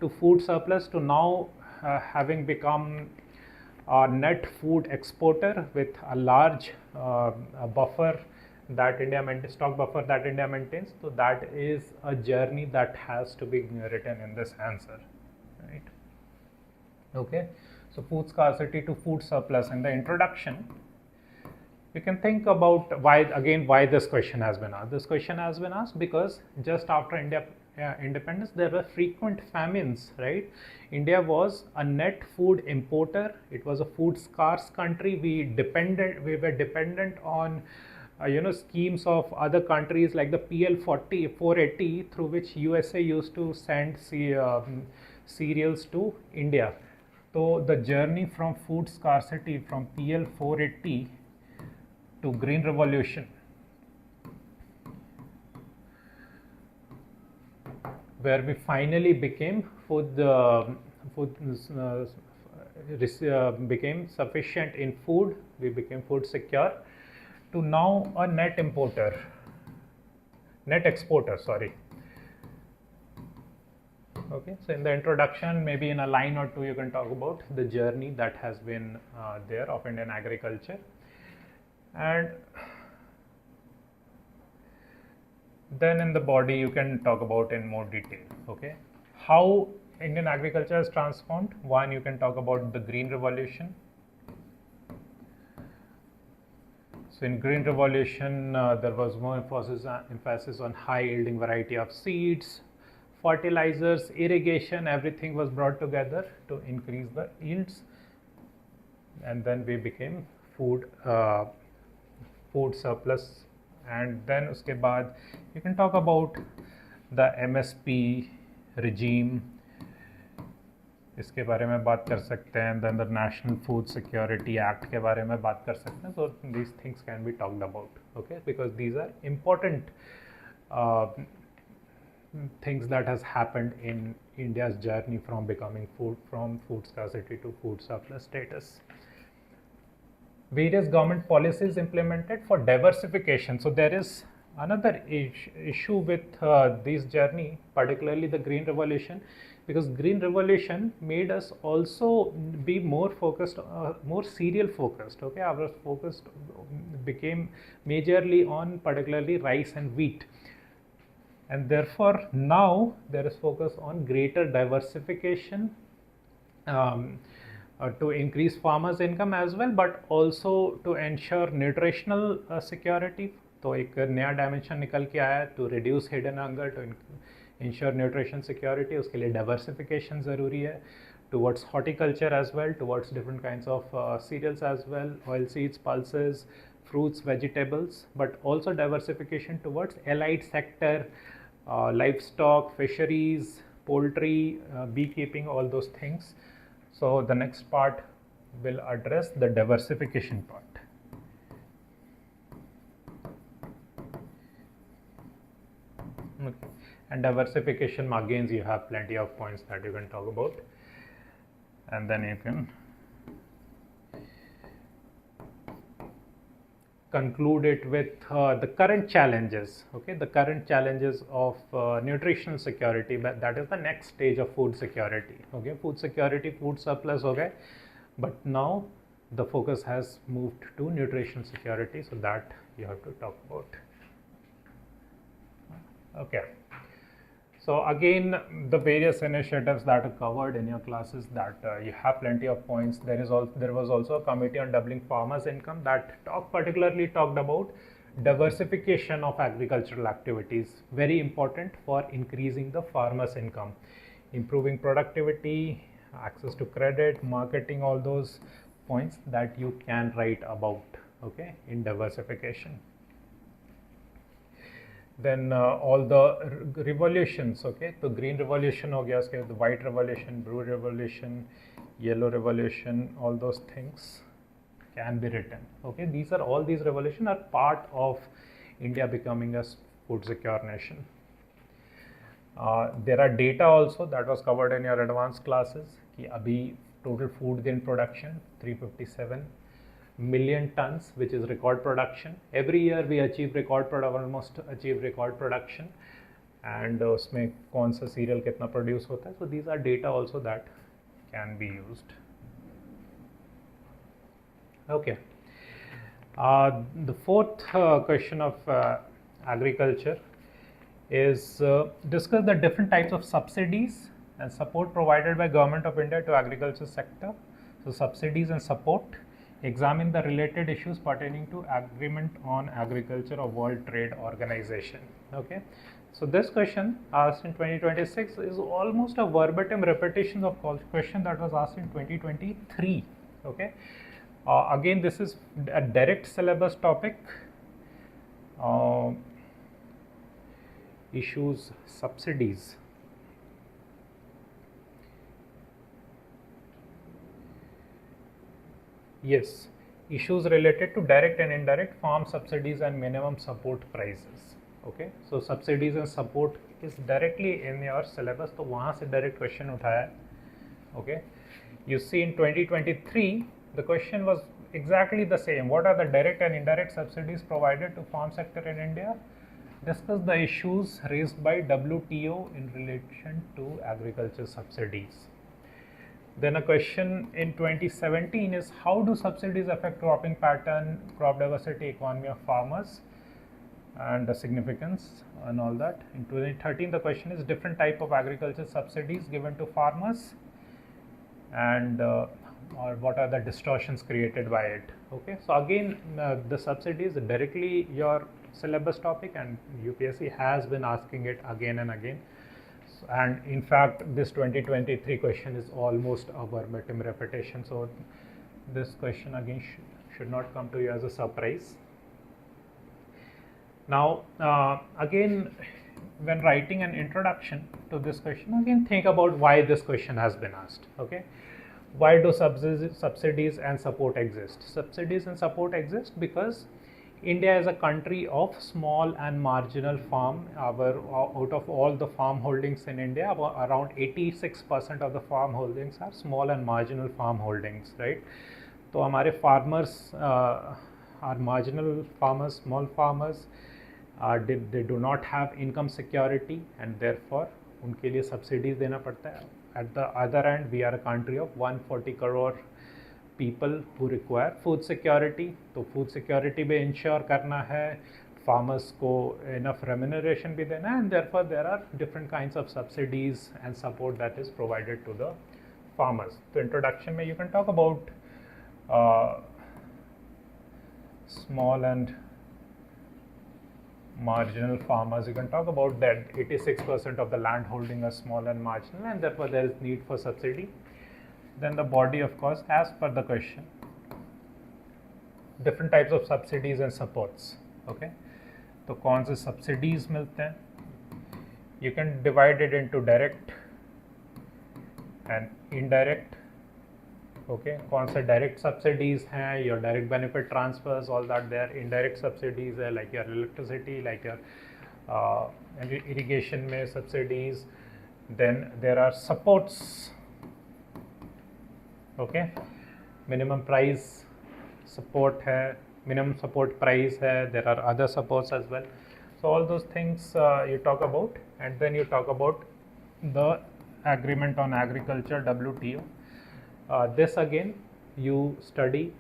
to food surplus to now having become a net food exporter with a large buffer that stock buffer that India maintains. So that is a journey that has to be written in this answer, right? Okay. So food scarcity to food surplus. In the introduction, you can think about why this question has been asked. This question has been asked because just after independence there were frequent famines, right? India was a net food importer. It was a food scarce country. We were dependent on schemes of other countries like the PL 480, through which USA used to send cereals to India. So the journey from food scarcity from PL 480 to Green Revolution, where we finally became became sufficient in food, we became food secure, to now a net exporter, sorry. Okay, so in the introduction, maybe in a line or two, you can talk about the journey that has been there of Indian agriculture, and then in the body you can talk about in more detail, okay, how Indian agriculture has transformed. One, you can talk about the Green Revolution. So in Green Revolution, there was more emphasis on high yielding variety of seeds, fertilizers, irrigation, everything was brought together to increase the yields. And then we became food surplus. And then uske baad you can talk about the MSP regime, इसके बारे में बात कर सकते हैं, then the National Food Security Act के बारे में बात कर सकते हैं. So these things can be talked about, okay, because these are important things that has happened in India's journey from becoming from food scarcity to food surplus status. Various government policies implemented for diversification. So there is another issue with this journey, particularly the Green Revolution, because Green Revolution made us also be more focused, more cereal focused. Okay, our focus became majorly on particularly rice and wheat, and therefore now there is focus on greater diversification to increase farmers' income as well, but also to ensure nutritional security. तो एक नया dimension निकल के आया, to reduce hidden hunger, to ensure nutrition security. उसके लिए diversification ज़रूरी है, towards horticulture as well, towards different kinds of cereals as well, oilseeds, pulses, fruits, vegetables, but also diversification towards allied sector, livestock, fisheries, poultry, beekeeping, all those things. So the next part will address the diversification part. Okay. And diversification, again, you have plenty of points that you can talk about, and then you can conclude it with the current challenges. Okay, the current challenges of nutritional security, but that is the next stage of food security. Okay, food security, food surplus, okay, but now the focus has moved to nutritional security, so that you have to talk about. Okay, so again, the various initiatives that are covered in your classes, that you have plenty of points. There was also a committee on doubling farmers' income that particularly talked about diversification of agricultural activities, very important for increasing the farmers' income, improving productivity, access to credit, marketing, all those points that you can write about, okay, in diversification. Then all the revolutions, okay, so Green Revolution ho gaya, uske the White Revolution, Blue Revolution, Yellow Revolution, all those things can be written. Okay, all these revolutions are part of India becoming a food secure nation. There are data also that was covered in your advanced classes कि अभी total food in production 357 million tons, which is record production. Every year we almost achieve record production, and उसमें कौन सा cereal कितना produce होता है. So these are data also that can be used. Okay. The fourth question of agriculture is discuss the different types of subsidies and support provided by Government of India to agriculture sector. So subsidies and support. Examine the related issues pertaining to Agreement on Agriculture of World Trade Organization. Okay, so this question asked in 2026 is almost a verbatim repetition of question that was asked in 2023. Okay, again, this is a direct syllabus topic. Issues, subsidies. Yes, issues related to direct and indirect farm subsidies and minimum support prices. Okay, so subsidies and support is directly in your syllabus, तो वहाँ से direct question उठाया है. Okay, You see in 2023, the question was exactly the same. What are the direct and indirect subsidies provided to farm sector in India? Discuss the issues raised by WTO in relation to agriculture subsidies. Then a question in 2017 is, how do subsidies affect cropping pattern, crop diversity, economy of farmers, and the significance and all that. In 2013, the question is, different type of agriculture subsidies given to farmers, and or what are the distortions created by it. Okay, so again, the subsidy is directly your syllabus topic, and UPSC has been asking it again and again. And in fact, this 2023 question is almost a verbatim repetition. So this question again should not come to you as a surprise. Now, again, when writing an introduction to this question, again think about why this question has been asked. Okay, why do subsidies and support exist? Subsidies and support exist because India is a country of small and marginal farm. Out of all the farm holdings in India, around 86% of the farm holdings are small and marginal farm holdings, right? So, हमारे farmers are marginal farmers, small farmers. They do not have income security, and therefore उनके लिए subsidies देना पड़ता है. At the other end, we are a country of 140 crore people who require food security. तो food security भी ensure करना है, farmers को enough remuneration भी देना है, and therefore there are different kinds of subsidies and support that is provided to the farmers. So introduction में you can talk about small and marginal farmers. You can talk about that 86% of the land holding are small and marginal, and therefore there is need for subsidy. Then the body, of course, as per the question, different types of subsidies and supports. Okay, तो कौन से subsidies मिलते हैं? You can divide it into direct and indirect. Okay, कौन से direct subsidies हैं? Your direct benefit transfers, all that there. Indirect subsidies है like your electricity, like your irrigation में subsidies. Then there are supports. Okay, minimum price support है, minimum support price है. There are other supports as well. So all those things you talk about, and then you talk about the agreement on agriculture, WTO. This again you study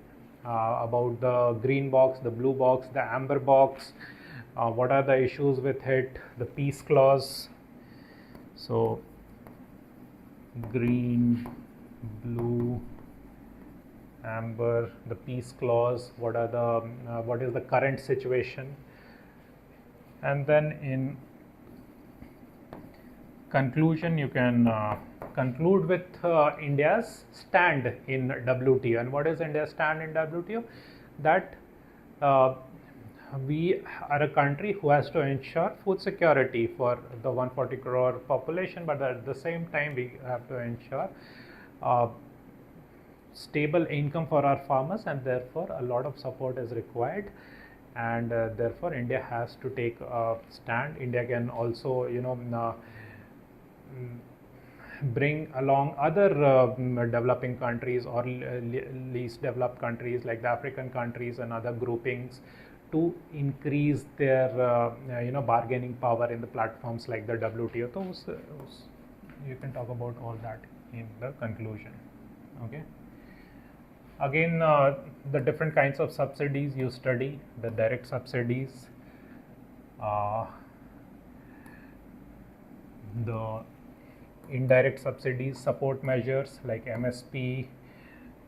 about the green box, the blue box, the amber box, what are the issues with it, the peace clause. So green, blue, amber, the peace clause, what is the current situation, and then in conclusion you can conclude with India's stand in WTO. And what is India's stand in WTO? That we are a country who has to ensure food security for the 140 crore population, but at the same time we have to ensure stable income for our farmers, and therefore a lot of support is required, and therefore India has to take a stand. India can also bring along other developing countries or least developed countries like the African countries and other groupings to increase their bargaining power in the platforms like the WTO. So you can talk about all that in the conclusion. Okay. Again, the different kinds of subsidies you study, the direct subsidies, the indirect subsidies, support measures like MSP,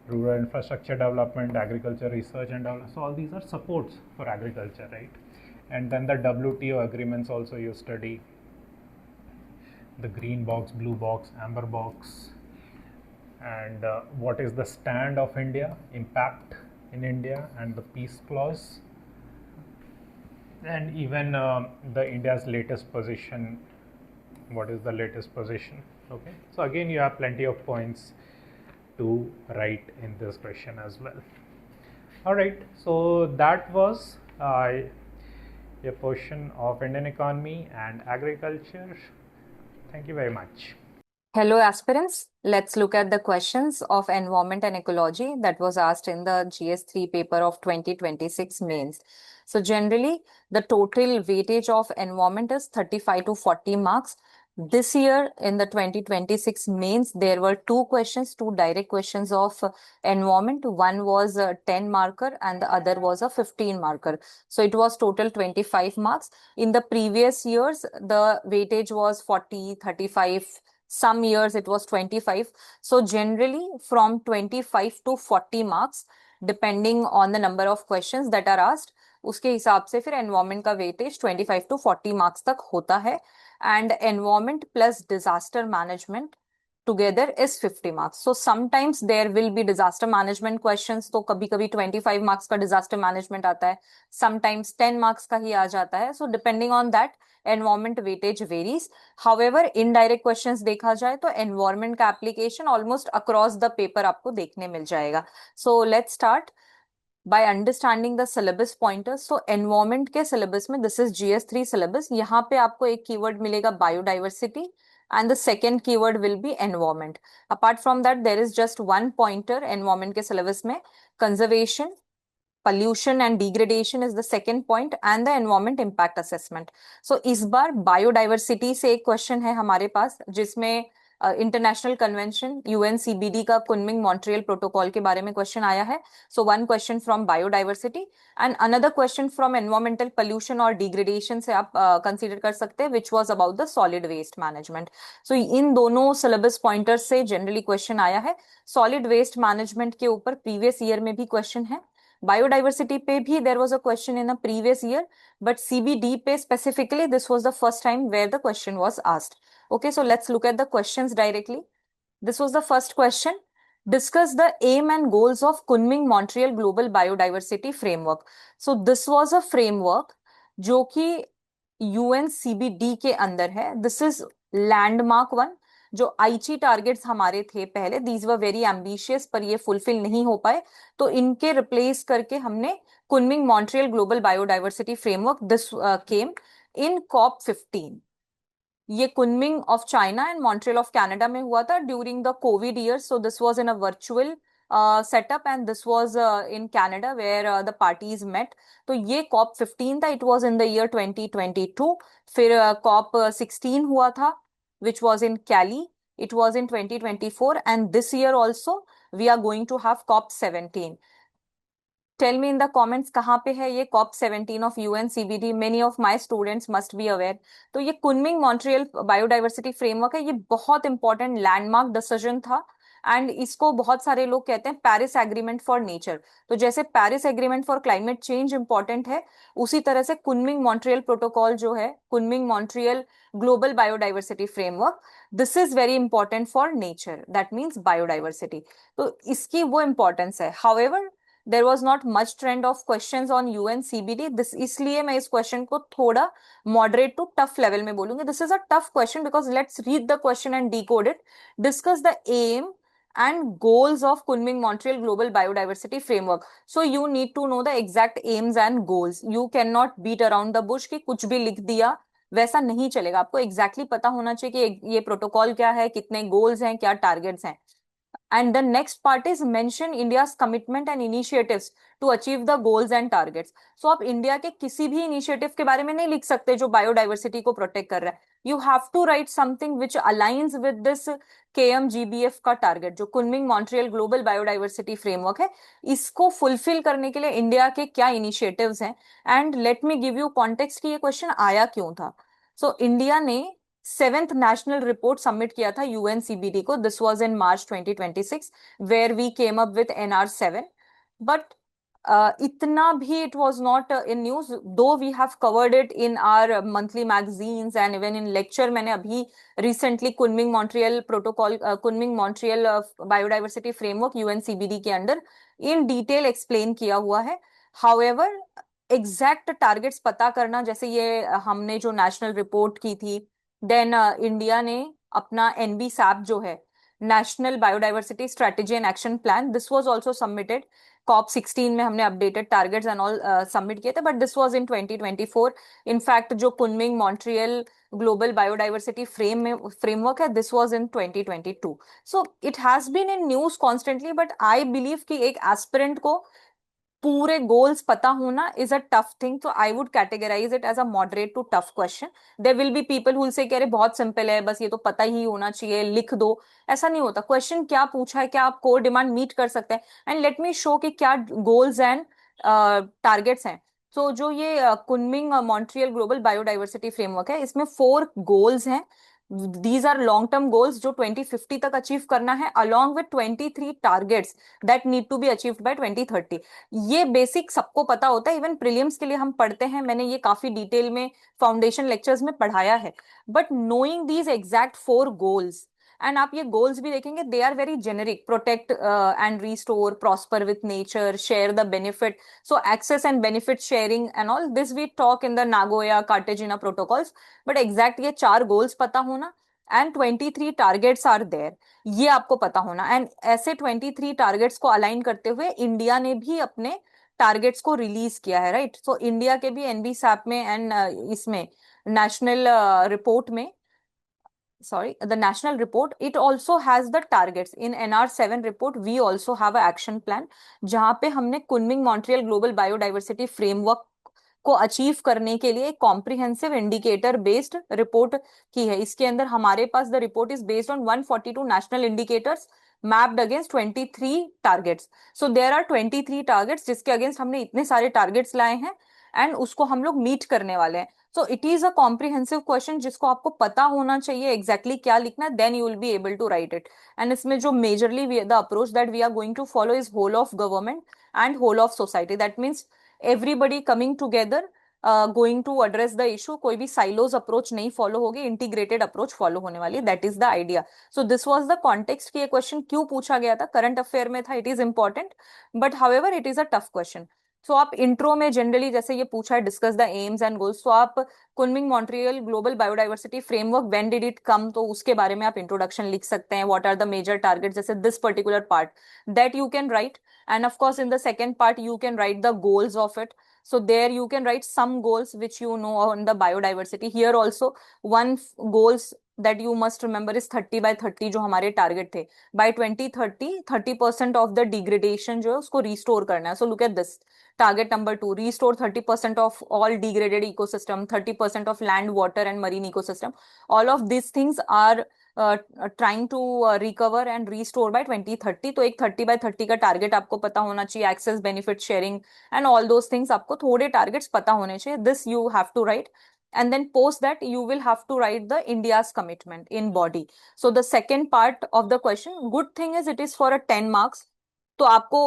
rural infrastructure development, agriculture research and development. So all these are supports for agriculture, right? And then the WTO agreements also you study, the green box, blue box, amber box, and what is the stand of India, impact in India, and the peace clause, and even the India's latest position. What is the latest position? Okay, so again you have plenty of points to write in this question as well. All right, so that was a portion of Indian economy and agriculture. Thank you very much. Hello, aspirants. Let's look at the questions of environment and ecology that was asked in the GS3 paper of 2026 mains. So generally, the total weightage of environment is 35 to 40 marks. This year in the 2026 mains, there were two questions, two direct questions of environment. One was a 10 marker and the other was a 15 marker. So it was total 25 marks. In the previous years, the weightage was 40, 35, some years it was 25. So generally from 25 to 40 marks depending on the number of questions that are asked, उसके हिसाब से फिर environment का weightage 25 to 40 marks तक होता है and environment plus disaster management together is 50 marks. So sometimes there will be disaster management questions, तो कभी कभी 25 marks का disaster management आता है, sometimes 10 marks का ही आ जाता है. So depending on that environment weightage varies. However, indirect questions देखा जाए तो environment का application almost across the paper आपको देखने मिल जाएगा. So let's start by understanding the syllabus pointers. So environment के syllabus में this is GS3 syllabus. यहाँ पे आपको एक keyword मिलेगा biodiversity and the second keyword will be environment. Apart from that, there is just one pointer environment के syllabus में conservation, pollution and degradation is the second point and the environment impact assessment. So इस बार biodiversity से एक question है हमारे पास जिसमें international convention यूएनसीबीडी का Kunming Montreal protocol के बारे में क्वेश्चन आया है. So one question from biodiversity and another question from environmental pollution और डिग्रेडेशन से आप कंसीडर कर सकते हैं which was about the solid waste management. So इन दोनों सिलेबस पॉइंटर्स से जनरली क्वेश्चन आया है. सॉलिड वेस्ट मैनेजमेंट के ऊपर प्रीवियस ईयर में भी क्वेश्चन है. बायोडाइवर्सिटी पे भी there was a question in a previous year but CBD पे specifically this was the first time where the question was asked. Okay, so let's look at the questions directly. This was the first question. Discuss the aim and goals of Kunming Montreal Global Biodiversity Framework. So this was a framework जो कि UNCBD के अंदर है. This is landmark one. जो आईची targets हमारे थे पहले, दीज वर वेरी एम्बिशियस पर ये फुलफिल नहीं हो पाए, तो इनके रिप्लेस करके हमने Kunming Montreal global biodiversity framework this came in COP 15. ये Kunming of China and Montreal of Canada में हुआ था during the COVID year. So this was in a virtual setup and this was in Canada where the parties met. तो ये COP 15 था. It was in the year 2022. फिर COP 16 हुआ था which was in Cali. It was in 2024 and this year also we are going to have COP 17. Tell me in the comments कहाँ पे है ये COP 17 of UNCBD. Many of my students must be aware. तो ये Kunming Montreal biodiversity framework है. ये बहुत important landmark decision था एंड इसको बहुत सारे लोग कहते हैं पेरिस एग्रीमेंट फॉर नेचर. तो जैसे Paris agreement for climate change important है, उसी तरह से कुनमिंग मॉन्ट्रियल प्रोटोकॉल जो है, Kunming Montreal global biodiversity framework, this is very important for nature, that means biodiversity. तो इसकी वो इंपॉर्टेंस है. However there was not much trend of question on UNCBD this, इसलिए मैं इस क्वेश्चन को थोड़ा मॉडरेट टू टफ लेवल में बोलूंगी. This is a tough question because let's read the question and decode it. Discuss the aim and goals of Kunming Montreal Global Biodiversity Framework. So you need to know the exact aims and goals. You cannot beat around the bush कि कुछ भी लिख दिया, वैसा नहीं चलेगा. आपको exactly पता होना चाहिए कि ये प्रोटोकॉल क्या है, कितने गोल्स हैं, क्या टारगेट्स हैं. And the next part is mention India's commitment and initiatives to achieve the goals and targets. So आप इंडिया के किसी भी इनिशिएटिव के बारे में नहीं लिख सकते जो बायोडाइवर्सिटी को प्रोटेक्ट कर रहा है. You have to write something which aligns with this KMGBF का टारगेट जो Kunming Montreal global biodiversity framework है. इसको फुलफिल करने के लिए इंडिया के क्या इनिशिएटिव्स हैं. And let me give you context कि ये क्वेश्चन आया क्यों था. सो इंडिया ने 7th नेशनल रिपोर्ट सबमिट किया था यूएनसीबीडी को. This was in March 2026 where we came up with NR7. But इतना भी it was not in news, though we have covered it in our monthly magazines and even in lecture. मैंने अभी recently Kunming Montreal protocol, Kunming Montreal biodiversity framework UNCBD के under in detail explain किया हुआ है. However exact targets पता करना, जैसे ये हमने जो नेशनल रिपोर्ट की थी, देन इंडिया ने अपना NB SAP जो है, national biodiversity strategy and action plan, this was also submitted. COP 16 में हमने updated targets and all submit किए थे, but this was in 2024। In fact जो Kunming Montreal global biodiversity framework है, this was in 2022। So it has been in news constantly, but I believe कि एक aspirant को पूरे गोल्स पता होना इज अ टफ थिंग, तो I would categorise it as a moderate to tough question. There will be people who will say कि अरे बहुत सिंपल है, बस ये तो पता ही होना चाहिए, लिख दो। ऐसा नहीं होता, क्वेश्चन क्या पूछा है, क्या आप कोर डिमांड मीट कर सकते हैं, एंड लेट मी शो कि क्या गोल्स एंड टारगेट्स हैं। तो जो ये Kunming Montreal global biodiversity framework है, इसमें 4 गोल्स हैं। These are long term goals जो 2050 तक अचीव करना है, along with 23 targets that need to be achieved by 2030। ये बेसिक सबको पता होता है, इवन प्रीलिम्स के लिए हम पढ़ते हैं, मैंने ये काफी डिटेल में फाउंडेशन लेक्चर्स में पढ़ाया है। But knowing these exact 4 goals, and आप ये गोल्स भी देखेंगे, they are very generic: protect and restore, prosper with nature, share the benefit. So access and benefit sharing and all this we talk in the Nagoya Cartagena protocols, but exact ये 4 goals पता होना and 23 targets are there, ये आपको पता होना। And ऐसे 23 targets को align करते हुए इंडिया ने भी अपने टारगेट्स को रिलीज किया है, राइट। सो इंडिया के भी एनबी सैप में एंड इसमें नेशनल रिपोर्ट में, sorry, the national report, it also has the targets. In NR7 report we also have a action plan जहां पे हमने Kunming Montreal global biodiversity framework को अचीव करने के लिए एक कॉम्प्रिहेंसिव इंडिकेटर बेस्ड रिपोर्ट की है। इसके अंदर हमारे पास the report is based on 142 national indicators mapped against 23 targets. So there are 23 targets जिसके अगेंस्ट हमने इतने सारे टारगेट्स लाए हैं, एंड उसको हम लोग मीट करने वाले हैं। So it is a comprehensive question जिसको आपको पता होना चाहिए एग्जैक्टली क्या लिखना है, then you will be able to write it. And इसमें जो majorly the approach that we are going to follow is whole of government and whole of society. That means everybody coming together going to address the issue. कोई भी silos approach नहीं follow होगी, integrated approach follow होने वाली है, that is the idea. So this was the context कि ये question क्यों पूछा गया था, करंट अफेयर में था, it is important, but however it is a tough question. So आप इंट्रो में जनरली जैसे ये पूछा है discuss the aims and goals, तो आप Kunming Montreal global biodiversity framework when did it come, तो उसके बारे में आप इंट्रोडक्शन लिख सकते हैं। What are the major target, जैसे this particular part that you can write, and of course in the second part you can write the goals of it. So there you can write some goals which you know on the biodiversity. Here also one goals that you must remember is 30 by 30 जो हमारे target थे। by 2030 30% of the degradation जो है उसको restore करना है। so look at this target number 2, restore 30% of all degraded ecosystem, 30% of land, water and marine ecosystem. All of these things are trying to recover and restore by 2030। तो एक 30 by 30 का target आपको पता होना चाहिए, access, benefit sharing and all those things आपको थोड़े targets पता होने चाहिए। This you have to write, and then post that you will have to write the India's commitment in body. So the second part of the question, good thing is it is for a 10 marks, तो आपको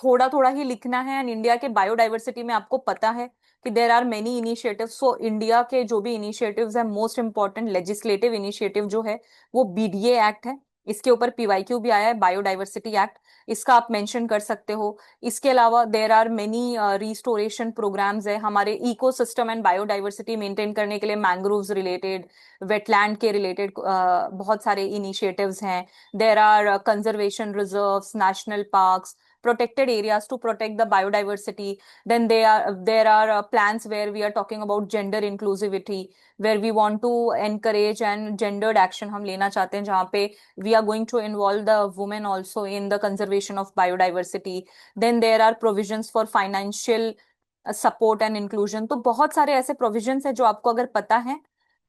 थोड़ा थोड़ा ही लिखना है। And India के biodiversity में आपको पता है कि there are many initiatives. So India के जो भी इनिशिएटिव्स है, मोस्ट इंपॉर्टेंट लेजिस्लेटिव इनिशिएटिव जो है वो बीडीए एक्ट है। इसके ऊपर पीवाईक्यू भी आया है, बायोडाइवर्सिटी एक्ट, इसका आप मेंशन कर सकते हो। इसके अलावा there are many restoration programmes है हमारे इकोसिस्टम एंड बायोडाइवर्सिटी मेंटेन करने के लिए, मैंग्रोव्स रिलेटेड, वेटलैंड के रिलेटेड बहुत सारे इनिशिएटिव्स हैं। There are conservation reserves, national parks, protected areas to protect the biodiversity. Then there are plans where we are talking about gender inclusivity, where we want to encourage and gendered action हम लेना चाहते हैं, जहाँ पे we are going to involve the women also in the conservation of biodiversity. Then there are provisions for financial support and inclusion। तो बहुत सारे ऐसे provisions है जो आपको अगर पता है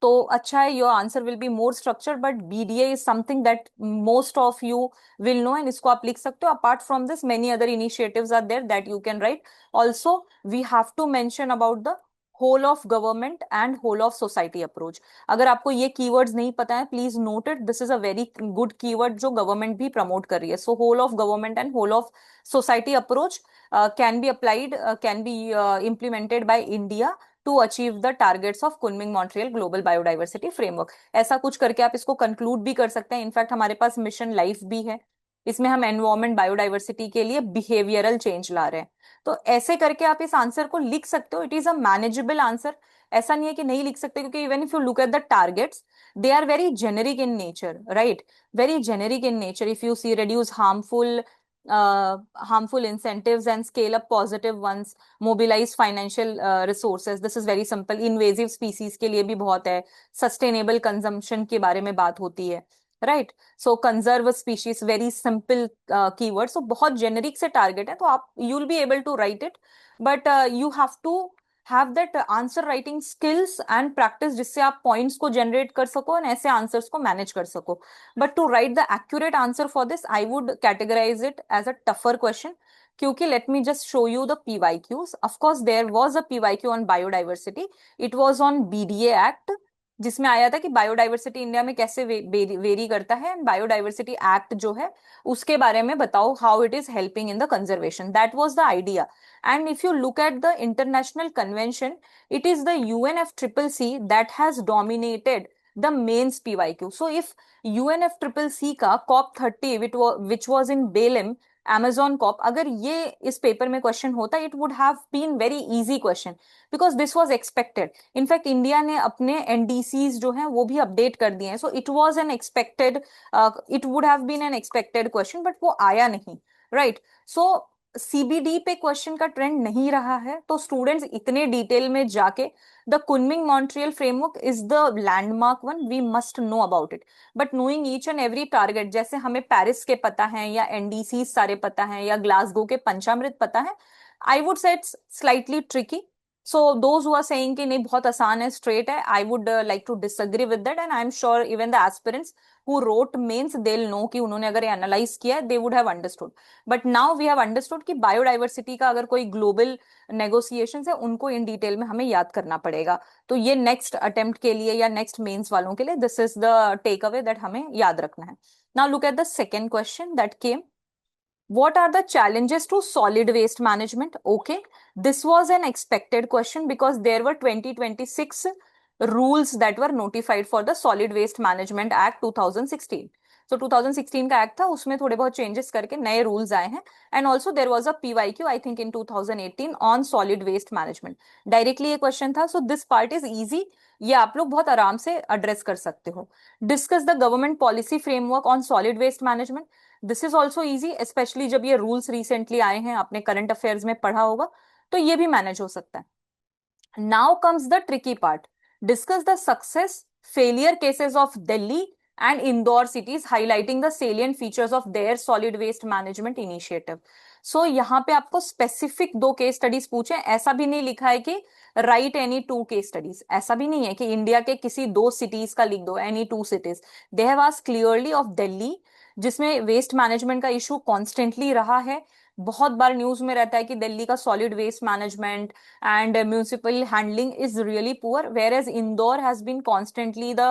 तो अच्छा है, your answer will be more structure. But BDA is something that most of you will know, and इसको आप लिख सकते हो। Apart from this many other initiatives are there that you can write. Also we have to mention about the whole of government and whole of society approach. अगर आपको ये keywords नहीं पता है, please note it, this is a very good keyword जो government भी promote कर रही है। So whole of government and whole of society approach can be applied, can be implemented by India to achieve the targets of Kunming Montreal global biodiversity framework. ऐसा कुछ करके आप इसको कंक्लूड भी कर सकते हैं। इनफैक्ट हमारे पास मिशन लाइफ भी है, इसमें हम एनवायरमेंट बायोडाइवर्सिटी के लिए बिहेवियरल चेंज ला रहे हैं। तो ऐसे करके आप इस आंसर को लिख सकते हो, it is a manageable answer. ऐसा नहीं है कि नहीं लिख सकते, क्योंकि even if you look at the targets, they are very generic in nature, right? Very generic in nature. If you see, reduce harmful incentives and scale up positive ones, mobilize financial resources, this is very simple. Invasive species के लिए भी बहुत है, sustainable consumption के बारे में बात होती है, right? So conserve species, very simple keyword. So बहुत generic से target है, तो आप you'll be able to write it, but you have to have that answer writing skills and practice, जिससे आप points को generate कर सको और ऐसे answers को manage कर सको. But to write the accurate answer for this, I would categorize it as a tougher question. क्योंकि let me just show you the PYQs. Of course, there was a PYQ on biodiversity. It was on BDA Act, जिसमें आया था कि biodiversity India में कैसे very करता है, and biodiversity act जो है उसके बारे में बताओ how it is helping in the conservation. That was the idea. And if you look at the international convention, it is the UNFCCC that has dominated the mains PYQ. So if UNFCCC का COP30 which was in Belem, Amazon COP, अगर ये इस paper में question होता, it would have been very easy question because this was expected. In fact, India ने अपने NDCs जो हैं वो भी अपडेट कर दिए हैं. So it was an expected, it would have been an expected question, but वो आया नहीं, right? So सीबीडी पे क्वेश्चन का ट्रेंड नहीं रहा है, तो स्टूडेंट्स इतने डिटेल में जाके the Kunming Montreal framework is the landmark one, we must know about it. But knowing each and every target, जैसे हमें पेरिस के पता है या एनडीसी सारे पता है या ग्लासगो के पंचामृत पता है, I would say it's slightly tricky. So those who are saying कि नहीं बहुत आसान है, स्ट्रेट है, I would like to disagree with that, and I am sure even the aspirants who wrote mains, they'll know कि उन्होंने अगर analyse किया है, they would have understood. But now we have understood कि बायोडाइवर्सिटी का अगर कोई ग्लोबल नेगोशिएशंस है, उनको इन डिटेल में हमें याद करना पड़ेगा. तो ये नेक्स्ट अटेम्प्ट के लिए या नेक्स्ट मेंस वालों के लिए this is the take away that हमें याद रखना है. Now look at the second question that came. What are the challenges to solid waste management? Okay, this was an expected question because there were 2026 rules that were notified for the Solid Waste Management Act 2016. So 2016 का act था, उसमें थोड़े बहुत changes करके नए rules आए हैं. And also there was a PYQ I think in 2018 on solid waste management. Directly ये क्वेश्चन था. So this part is easy, ये आप लोग बहुत आराम से एड्रेस कर सकते हो. Discuss the government policy framework on solid waste management. This is also easy, specially जब ये रूल्स रिसेंटली आए हैं, आपने करंट अफेयर्स में पढ़ा होगा, तो ये भी मैनेज हो सकता है. Now comes the tricky part. Discuss the success, failure cases of Delhi and Indore cities, highlighting the salient features of their solid waste management initiative. So यहाँ पे आपको specific 2 केस स्टडीज पूछे. ऐसा भी नहीं लिखा है कि write any 2 केस स्टडीज, ऐसा भी नहीं है कि इंडिया के किसी 2 सिटीज का लिख दो, any 2 cities. They have asked clearly of Delhi, जिसमें वेस्ट मैनेजमेंट का इशू कॉन्स्टेंटली रहा है. बहुत बार न्यूज में रहता है कि दिल्ली का solid waste management and municipal handling is really poor, whereas Indore has been constantly the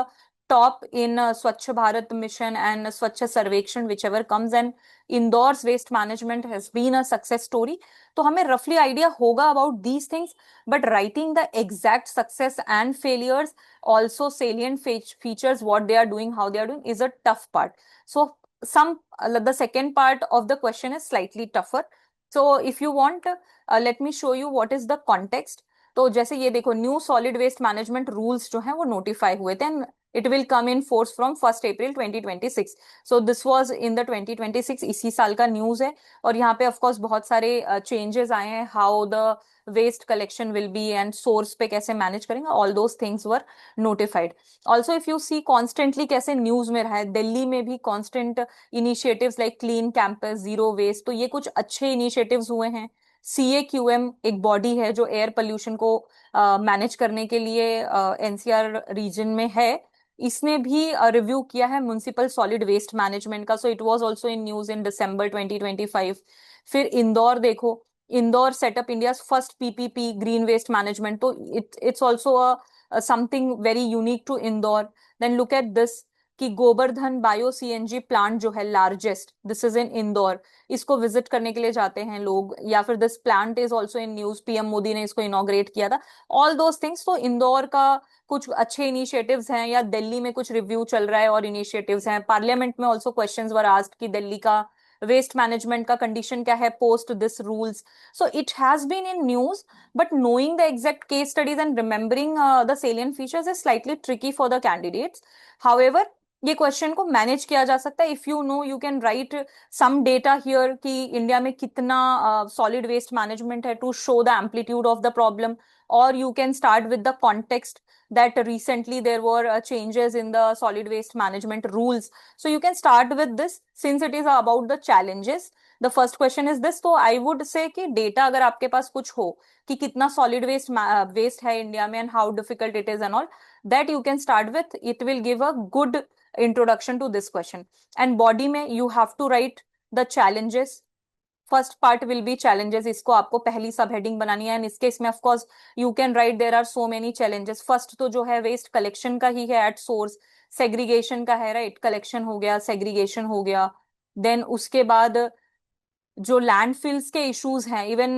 top in Swachh Bharat mission and Swachh Sarvekshan, whichever comes, and Indore's waste management has been a success story. तो हमें roughly idea होगा about these things, but writing the exact success and failures, also salient features, what they are doing, how they are doing, is a tough part. So the second part of the question is slightly tougher. So if you want, let me show you what is the context. तो जैसे ये देखो, new solid waste management rules जो हैं वो notify हुए थे, and it will come in force from 1 April 2026. So this was in the 2026, इसी साल का न्यूज है. और यहाँ पे ऑफ कोर्स बहुत सारे चेंजेस आए हैं, how the waste collection will be and source पे कैसे मैनेज करेंगे, all those things were notified. Also if you see constantly कैसे न्यूज में रहा है, दिल्ली में भी constant initiatives like clean campus, zero waste, तो ये कुछ अच्छे इनिशिएटिव्स हुए हैं. CAQM एक बॉडी है जो एयर पोल्यूशन को मैनेज करने के लिए NCR रीजन में है, इसने भी रिव्यू किया है म्युनिसिपल सॉलिड वेस्ट मैनेजमेंट का. So it was also in news in December 2025. फिर इंदौर देखो, Indore setup India first PPP green waste management, तो it's also something very unique to Indore. Then look at this कि गोवर्धन बायो CNG प्लांट जो है largest, this is in Indore, इसको visit करने के लिए जाते हैं लोग. या फिर this plant is also in news, PM Modi ने इसको इनॉग्रेट किया था, ऑल दोज थिंग्स. तो इंदौर का कुछ अच्छे इनिशिएटिव्स हैं, या दिल्ली में कुछ रिव्यू चल रहा है और इनिशिएटिव्स हैं. पार्लियामेंट में ऑल्सो क्वेश्चंस वर आस्क्ड कि दिल्ली का वेस्ट मैनेजमेंट का कंडीशन क्या है post this rules. So it has been in news, but knowing the exact case studies and remembering the salient features is slightly tricky for the candidates. However, ये question को manage किया जा सकता है. If you know you can write some data here कि India में कितना solid waste management है to show the amplitude of the problem, और you can start with the context that recently there were changes in the solid waste management rules. So you can start with this since it is about the challenges. The first question is this, तो I would say कि data अगर आपके पास कुछ हो कि कितना solid waste है इंडिया में and how difficult it is and all, that you can start with, it will give a good introduction to this question. And body में you have to write the challenges. First part will be challenges, इसको आपको पहली सब heading बनानी है. And इसके इसमें of course you can write there are so many challenges. First तो जो है वेस्ट कलेक्शन का ही है एट सोर्स, सेग्रीगेशन का है, राइट. कलेक्शन हो गया, सेग्रीगेशन हो गया. देन उसके बाद जो लैंडफिल्स के इश्यूज हैं, even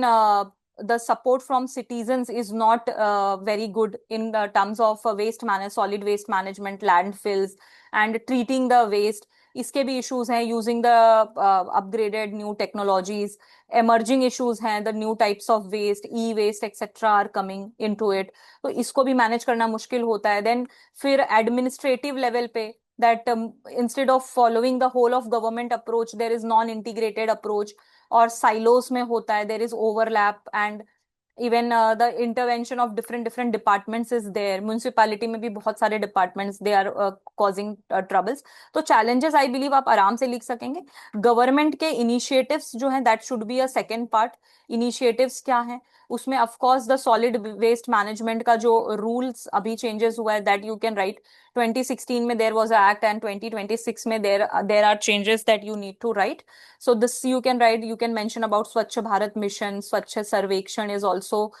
the support from citizens is not very good in the terms of waste manage solid waste management, landfills and treating the waste. इसके भी इश्यूज हैं. Using the upgraded new technologies, emerging issues हैं, the new types of waste, e-waste etc are coming into it. तो इसको भी manage करना मुश्किल होता है. देन फिर एडमिनिस्ट्रेटिव लेवल पे that instead of following the whole of government approach there is non-integrated approach, और silos में होता है, there is overlap, and even the intervention of different departments is there. Municipality में भी बहुत सारे departments they are causing troubles. तो challenges I believe आप आराम से लिख सकेंगे. Government के initiatives जो हैं that should be a second part. Initiatives क्या हैं उसमें, of course the solid waste management का जो rules अभी changes हुआ है that you can write. 2016 में there was a act and 2026 में there are changes that you need to write. So this you can write, you can mention about Swachh Bharat Mission, Swachh Sarvekshan is also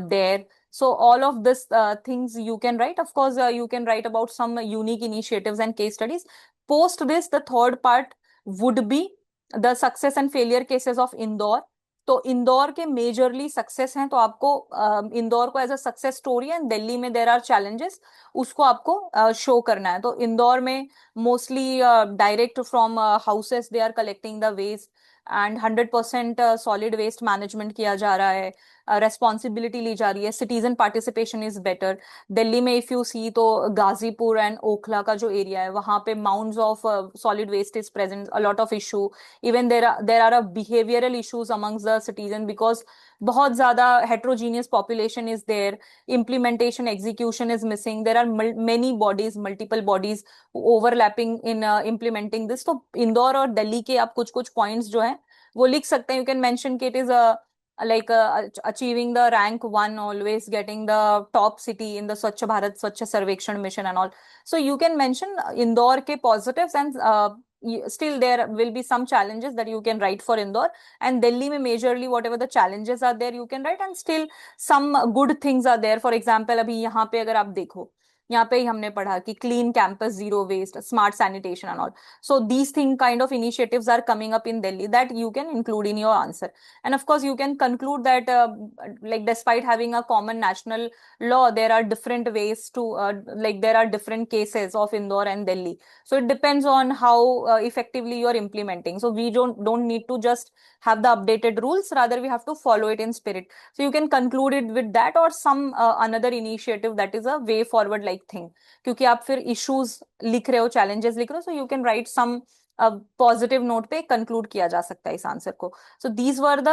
there. So all of this things you can write. Of course, you can write about some unique initiatives and case studies. Post this, the third part would be the success and failure cases of Indore. तो इंदौर के majorly success हैं, तो आपको इंदौर को as a success story, and Delhi में there are challenges, उसको आपको show करना है. तो इंदौर में mostly direct from houses they are collecting the waste and 100% solid waste management किया जा रहा है, रेस्पॉन्सिबिलिटी ली जा रही है, citizen participation is better. Delhi में इफ यू सी तो गाजीपुर एंड ओखला का जो एरिया है वहां पे mounts of solid waste is present, a lot of issue. Even there are a behavioural issues amongst the citizen because बहुत ज्यादा heterogeneous population is there, implementation execution is missing, there are many bodies, multiple bodies overlapping in implementing this. तो इंदौर और दिल्ली के आप कुछ कुछ points जो है वो लिख सकते हैं. यू कैन मेंशन कि it is like achieving the rank 1, always getting the top city in the Swachh Bharat Swachh Sarvekshan mission and all. So you can mention Indore ke positives, and still there will be some challenges that you can write for Indore. And Delhi mein majorly whatever the challenges are there you can write, and still some good things are there. For example, अभी यहाँ पे अगर आप देखो, यहाँ पे ही हमने पढ़ा कि clean campus, zero waste, smart sanitation and all. So these thing kind of initiatives are coming up in Delhi that you can include in your answer. And of course you can conclude that like despite having a common national law there are different ways to like there are different cases of Indore and Delhi. So it depends on how effectively you are implementing. So we don't need to just have the updated rules, rather we have to follow it in spirit. So you can conclude it with that or some another initiative that is a way forward like thing. क्योंकि आप फिर issues लिख रहे हो, challenges लिख रहे हो, so you can write some positive note पे कंक्लूड किया जा सकता है इस आंसर को. So these were the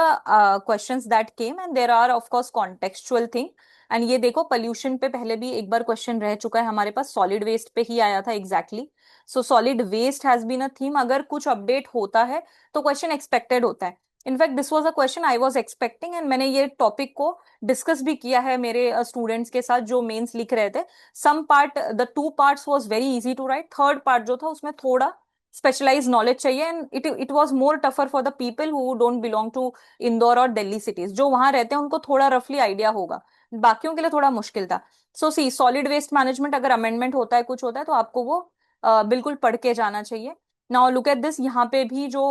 questions that came, and there are of course contextual thing. And ये देखो पोल्यूशन पे पहले भी एक बार क्वेश्चन रह चुका है हमारे पास, सॉलिड वेस्ट पे ही आया था exactly. So solid waste has been a theme. अगर कुछ अपडेट होता है तो क्वेश्चन एक्सपेक्टेड होता है. In fact this was a question I was expecting, and मैंने ये टॉपिक को डिस्कस भी किया है मेरे स्टूडेंट्स के साथ जो मेंस लिख रहे थे. Some part, the 2 parts was very easy to write. Third part जो था उसमें थोड़ा स्पेशलाइज नॉलेज चाहिए, and it was more tougher for the people who don't belong to Indore और दिल्ली सिटीज. जो वहां रहते हैं उनको थोड़ा रफली आइडिया होगा, बाकियों के लिए थोड़ा मुश्किल था. सो सी सॉलिड वेस्ट मैनेजमेंट अगर अमेंडमेंट होता है, कुछ होता है, तो आपको वो बिल्कुल पढ़ के जाना चाहिए. नाउ लुक एट दिस, यहाँ पे भी जो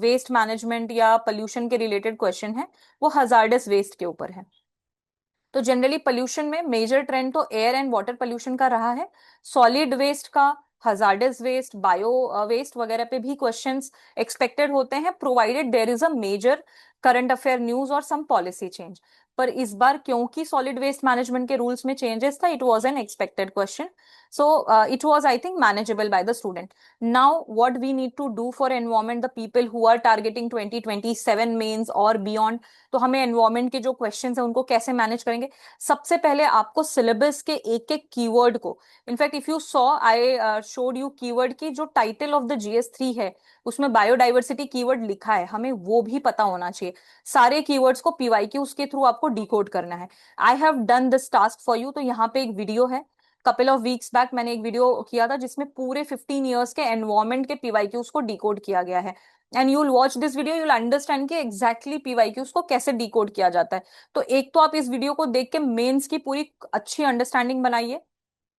वेस्ट मैनेजमेंट या पोल्यूशन के रिलेटेड क्वेश्चन है वो हजार्डस वेस्ट के ऊपर है. तो जनरली पोल्यूशन में मेजर ट्रेंड तो एयर एंड वाटर पोल्यूशन का रहा है. सॉलिड वेस्ट का हजार्डस वेस्ट, बायो वेस्ट वगैरह पे भी क्वेश्चंस एक्सपेक्टेड होते हैं, provided there is a major current affair news और सम पॉलिसी चेंज। पर इस बार क्योंकि सॉलिड वेस्ट मैनेजमेंट के रूल्स में चेंजेस था, it was an expected question, so it was, I think, manageable by the student. Now what we need to do for environment, the people who are targeting 2027 mains or beyond, तो हमें environment के जो questions हैं उनको कैसे manage करेंगे? सबसे पहले आपको सिलेबस के एक एक कीवर्ड को, in fact if you saw I showed you keyword की जो टाइटल ऑफ द GS3 है उसमें बायोडाइवर्सिटी कीवर्ड लिखा है, हमें वो भी पता होना चाहिए। सारे कीवर्ड्स को PYQ के थ्रू आपको डिकोड करना है। I have done this task for you. तो यहाँ पे एक वीडियो है, कपल ऑफ वीक्स बैक मैंने एक वीडियो किया था जिसमें पूरे 15 इयर्स के एनवायरमेंट के PYQs को डिकोड किया गया है। And you will watch this video, you will understand कि एग्जैक्टली PYQs को कैसे डिकोड किया जाता है। तो एक तो आप इस वीडियो को देख के मेंस की पूरी अच्छी अंडरस्टैंडिंग बनाइए।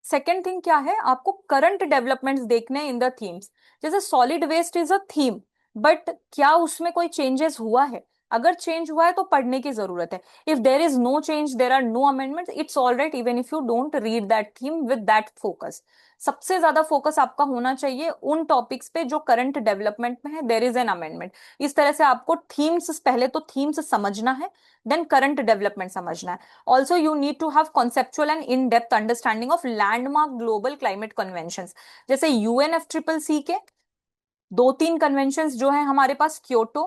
सेकेंड थिंग क्या है, आपको करंट डेवलपमेंट्स देखने इन द थीम्स। जैसे solid waste is a theme, but क्या उसमें कोई चेंजेस हुआ है? अगर चेंज हुआ है तो पढ़ने की जरूरत है। If there is no change, there are no amendments, it's all right even if you don't read that theme with that focus. सबसे ज्यादा फोकस आपका होना चाहिए उन टॉपिक्स पे जो करंट डेवलपमेंट में है, देर इज एन अमेंडमेंट। इस तरह से आपको थीम्स, पहले तो थीम्स समझना है, देन करंट डेवलपमेंट समझना है। Also, you need to have conceptual and in-depth understanding of landmark global climate conventions। जैसे UNFCCC के दो तीन कन्वेंशंस जो हैं हमारे पास, Kyoto,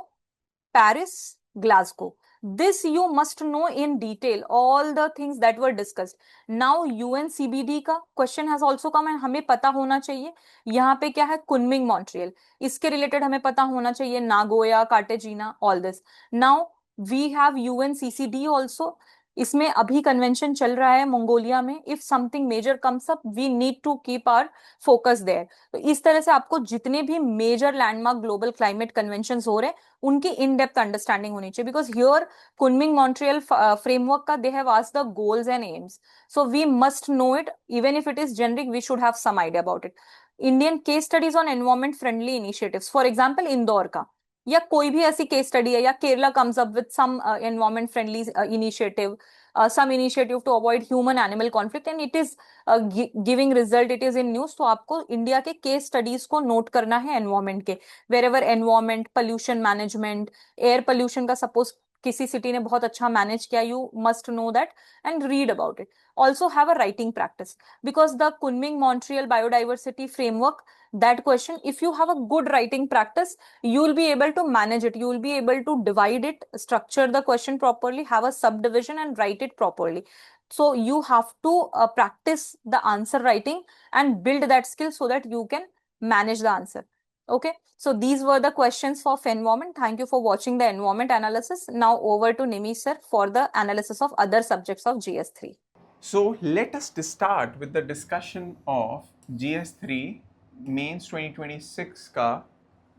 Paris, Glasgow. This you must know in detail all the things that were discussed. Now UNCBD का question has also come and हमें पता होना चाहिए यहाँ पे क्या है, कुनमिंग मॉन्ट्रियल, इसके रिलेटेड हमें पता होना चाहिए, Nagoya, Cartagena, all this. Now we have UNCCD also, इसमें अभी कन्वेंशन चल रहा है मंगोलिया में। If something major comes up, we need to keep our focus there. तो इस तरह से आपको जितने भी major landmark global climate convention हो रहे हैं उनकी इन डेप्थ अंडरस्टैंडिंग होनी चाहिए, because here Kunming Montreal framework का they have asked the goals and aims, so we must no it. Even if it is generic, we should have some idea about it. Indian case studies on environment friendly initiatives, for example Indore का, या कोई भी ऐसी case study है, या Kerala comes up with some environment friendly initiative, some initiative to avoid human animal conflict and it is giving result, it is in news, तो आपको India के केस स्टडीज को नोट करना है एनवायरमेंट के। Wherever environment, pollution management, air pollution का suppose किसी city ने बहुत अच्छा मैनेज किया, you must know that and read about it. Also have a writing practice, because the Kunming Montreal biodiversity framework, that question, if you have a good writing practice, you will be able to manage it, you will be able to divide it, structure the question properly, have a subdivision and write it properly. So you have to practice the answer writing and build that skill so that you can manage the answer. Okay, so these were the questions for environment. Thank you for watching the environment analysis. Now over to Nimish sir for the analysis of other subjects of GS3. So let us start with the discussion of GS3 Mains 2026 का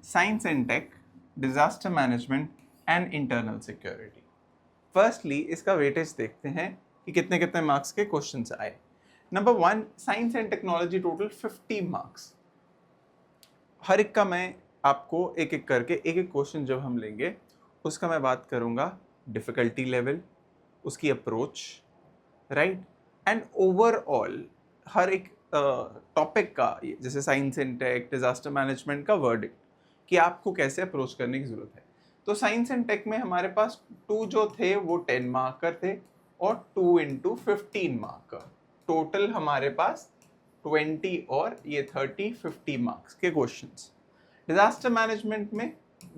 science and tech, disaster management and internal security. Firstly इसका weightage देखते हैं कि कितने कितने marks के questions आए। Number 1, science and technology, total 50 marks. हर एक का मैं आपको एक एक करके एक एक क्वेश्चन जब हम लेंगे उसका मैं बात करूँगा, डिफ़िकल्टी लेवल, उसकी अप्रोच, राइट, एंड ओवरऑल हर एक टॉपिक का, जैसे science and tech, disaster management का वर्डिक्ट कि आपको कैसे अप्रोच करने की ज़रूरत है। तो साइंस एंड टेक में हमारे पास 2 जो थे वो 10 मार्कर थे और 2 into 15 मार्कर, टोटल हमारे पास 20 और ये 30, 50 मार्क्स के क्वेश्चंस। डिजास्टर मैनेजमेंट में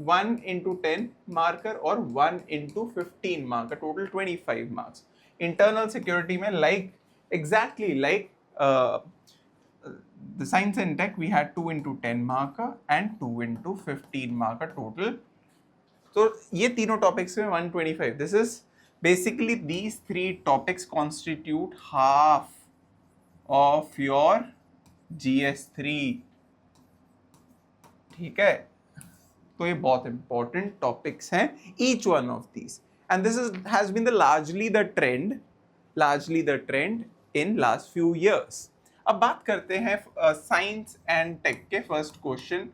1 into 10 मार्कर और 1 into 15 marker, total 25 marks. Internal security में exactly like the science and tech, we had 2 into 10 marker and 2 into 15 marker total. So ये तीनों topics में 125. This is basically, these 3 topics constitute half of your GS3. ठीक है, तो ये बहुत important topics हैं, each one of these, and this has been largely the trend in last few years. अब बात करते हैं साइंस एंड टेक के फर्स्ट क्वेश्चन,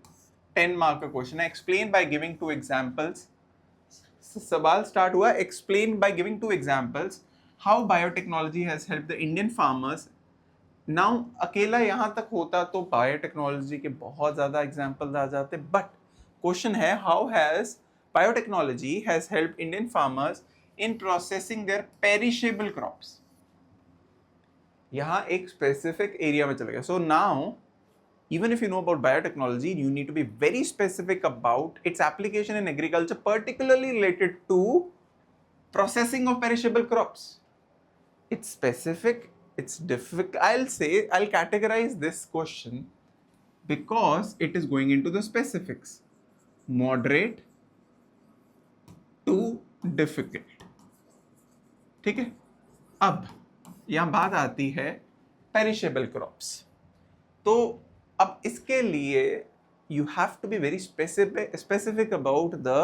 10 मार्क का क्वेश्चन है। Explain by giving 2 examples. सवाल स्टार्ट हुआ, explain by giving 2 examples how biotechnology has helped the Indian farmers now अकेला यहाँ तक होता तो बायोटेक्नोलॉजी के बहुत ज़्यादा एग्जाम्पल्स आ जाते, बट क्वेश्चन है how has biotechnology has help Indian farmers in processing their perishable crops. यहाँ एक स्पेसिफिक एरिया में चले गए. So now even if you know about biotechnology, you need to be very specific about its application in agriculture, particularly related to processing of perishable crops. It's specific, it's difficult. I'll categorize this question because it is going into the specifics. Moderate to difficult. ठीक है. अब यहाँ बात आती है perishable crops. तो अब इसके लिए you have to be very specific about the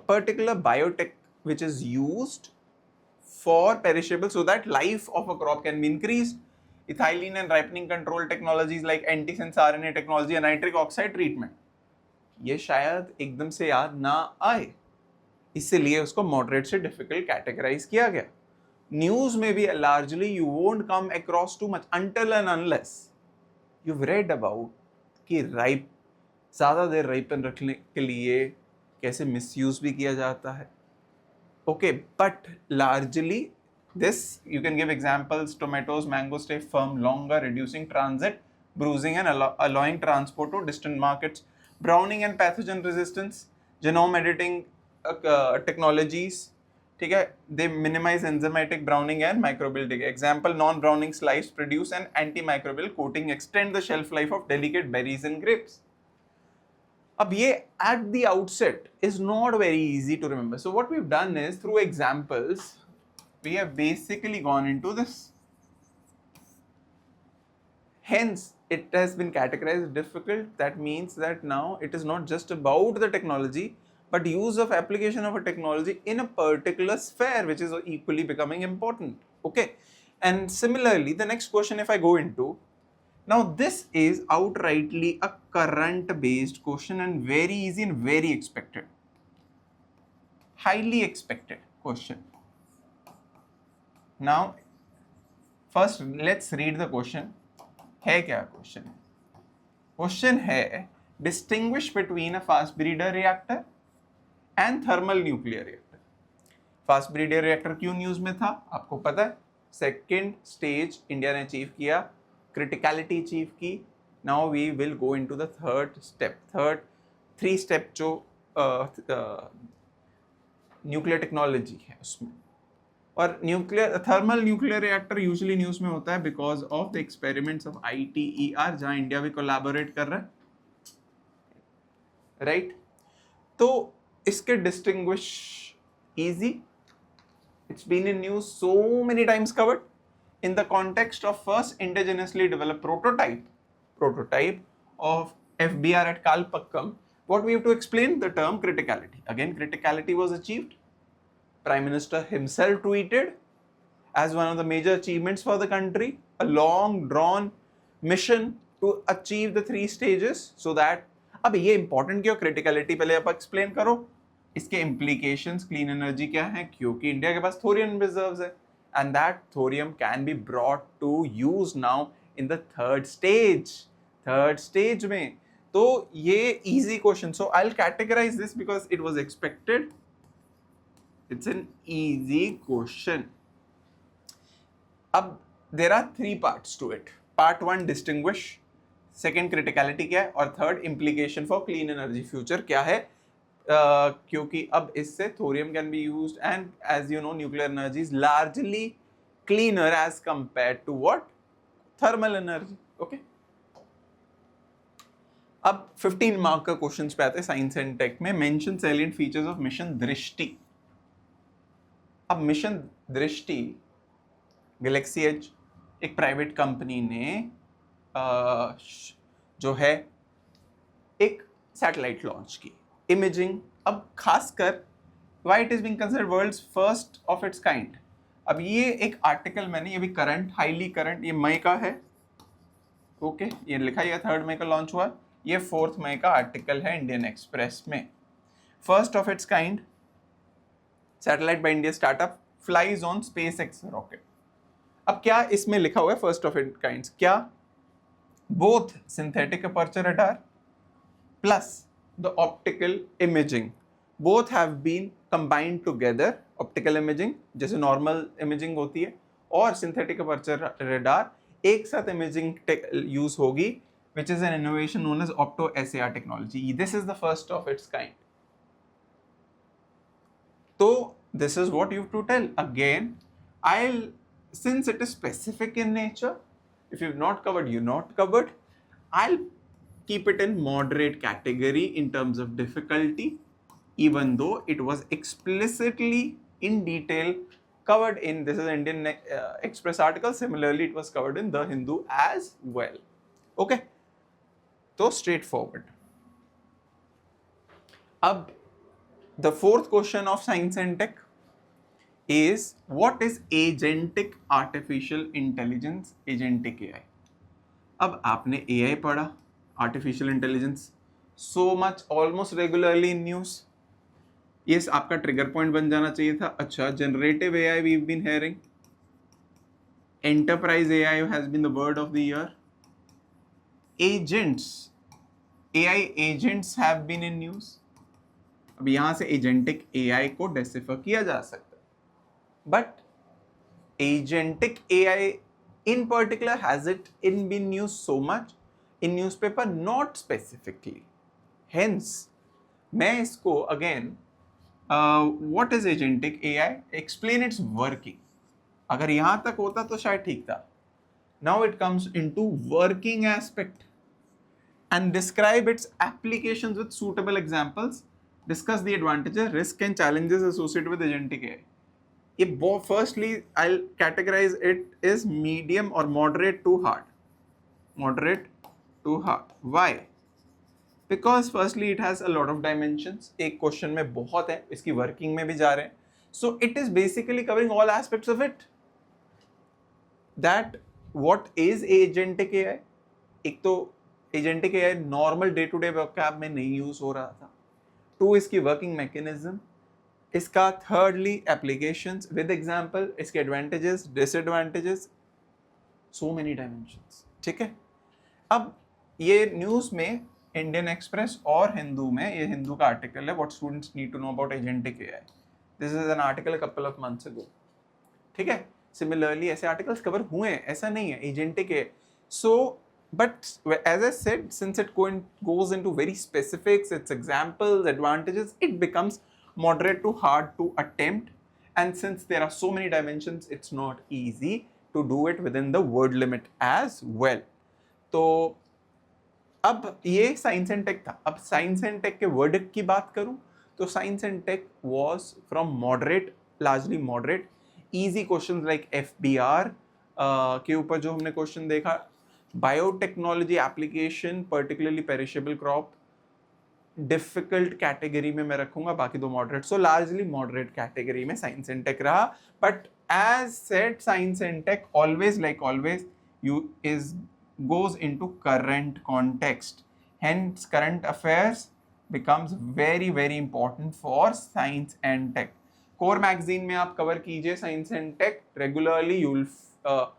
particular biotech which is used for perishable so that life of a crop can be increased. Ethylene and ripening control technologies like antisense RNA technology and nitric oxide treatment. ये शायद एकदम से याद ना आए, इसलिए उसको moderate से difficult categorize किया गया. News में भी largely you won't come across too much until and unless you've read about कि राइप ज़्यादा देर राइपन रखने के लिए कैसे मिसयूज भी किया जाता है. Okay, but largely this you can give examples. Tomatoes, mango stay firm longer, reducing transit, bruising and allowing transport to distant markets. Browning and pathogen resistance, genome editing technologies. ठीक है, they minimise enzymatic browning and microbial decay. Example, non browning slice produce an anti microbial coating, extend the shelf life of delicate berries and grapes. अब ये at the outset is not very easy to remember. So what we've done is through examples we have basically gone into this. Hence it has been categorized difficult. That means that now it is not just about the technology but use of application of a technology in a particular sphere which is equally becoming important. Okay, and similarly the next question if I go into, now this is outrightly a current based question and very easy and very expected, highly expected question. Now first let's read the question. है क्या question? Question है distinguish between a fast breeder reactor and thermal nuclear reactor. Fast breeder reactor क्यों news में था आपको पता है. Second stage India ने अचीव किया, क्रिटिकलिटी अचीव की. Now we will go into the third step. Three step जो न्यूक्लियर टेक्नोलॉजी है उसमें. और thermal nuclear reactor usually news में होता है because of the experiments of ITER जहां इंडिया भी कोलैबोरेट कर रहा है, राइट. तो इसके distinguish easy. It's been in news so many times covered in the context of first indigenously developed prototype of FBR at Kalpakkam. What we have to explain, the term criticality. Again, criticality was achieved. Prime Minister himself tweeted as one of the major achievements for the country, a long drawn mission to achieve the 3 stages so that. अब ये important क्यों criticality पहले आप explain करो. इसके implications clean energy क्या है, क्योंकि इंडिया के पास थोरियम रिजर्व्स है and that thorium can be brought to use now in the third stage में. तो ये easy question. So I will categorise this because it was expected. It's an easy question. अब there are 3 parts to it. Part 1 distinguish, second criticality क्या है, और third implication for clean energy future क्या है. क्योंकि अब इससे thorium can be used and as you know nuclear energy is largely cleaner as compared to what, thermal energy. Okay, अब 15 mark का क्वेश्चंस पे आते हैं साइंस एंड टेक में. Mention salient features of mission Drishti. अब मिशन दृष्टि गैलेक्सी एज एक private company ने जो है एक सैटेलाइट लॉन्च की, इमेजिंग. अब खासकर why it is being considered world's first of its kind. अब ये एक आर्टिकल मैंने, ये भी करंट, हाईली करंट, ये मई का है. ओके, ये लिखा है 3 मई का लॉन्च हुआ. ये 4 मई का आर्टिकल है इंडियन एक्सप्रेस में. First of its kind satellite by India startup flies on SpaceX rocket. अब क्या इसमें लिखा हुआ है फर्स्ट ऑफ इट काइंड्स, क्या both synthetic aperture radar plus the optical imaging both have been combined together. Optical imaging जैसे normal imaging होती है और synthetic aperture radar एक साथ imaging use होगी, which is an innovation known as opto SAR technology. This is the first of its kind. So this is what you have to tell. Again, since it is specific in nature, if you've not covered, you're not covered. I'll keep it in moderate category in terms of difficulty, even though it was explicitly in detail covered in, this is Indian Express article. Similarly, it was covered in The Hindu as well. Okay, so straightforward. Ab, the fourth question of science and tech is, what is agentic artificial intelligence? Agentic AI. अब आपने AI पढ़ा, artificial intelligence, so much almost regularly in news. Yes, आपका trigger point बन जाना चाहिए था. अच्छा, generative AI we've been hearing. Enterprise AI has been the word of the year. Agents, AI agents have been in news. अब यहाँ से agentic AI को decipher किया जा सकता है. But agentic AI in particular, has it been used so much in newspaper? Not specifically. Hence, मैं इसको again, what is agentic AI? Explain its working. अगर यहाँ तक होता तो शायद ठीक था. Now it comes into working aspect and describe its applications with suitable examples. Discuss the advantages, risks and challenges associated with agentic AI. Firstly, I'll categorize it as medium or moderate to hard. Moderate to hard. Why? Because firstly, it has a lot of dimensions. एक question में बहुत है, इसकी working में भी जा रहे हैं. So it is basically covering all aspects of it. That what is agentic AI? एक तो agentic AI normal day-to-day vocab में नहीं use हो रहा था. 2, इसकी working mechanism. इसका thirdly applications with example, इसके advantages, disadvantages, so many dimensions. ठीक है. अब ये न्यूज़ में इंडियन एक्सप्रेस और हिंदू में, ये हिंदू का आर्टिकल है, what students need to know about agentic AI. This is an article a couple of months ago. ठीक है. Similarly, ऐसे आर्टिकल्स कवर हुए हैं, ऐसा नहीं है agentic AI. So, but as I said, since it goes into very specifics, its examples, advantages, it becomes moderate to hard to attempt, and since there are so many dimensions, it's not easy to do it within the word limit as well. तो अब ये science and tech था. अब science and tech के verdict की बात करूं तो science and tech was from moderate, largely moderate, easy questions like FBR के ऊपर जो हमने क्वेश्चन देखा, biotechnology application particularly perishable crop, difficult category में मैं रखूंगा, बाकी दो moderate. So largely moderate category में साइंस एंड टेक रहा. But as said, science and tech always like always goes into current context. Hence, current affairs becomes very very important for science and tech. Core magazine में आप cover कीजिए science and tech regularly, you will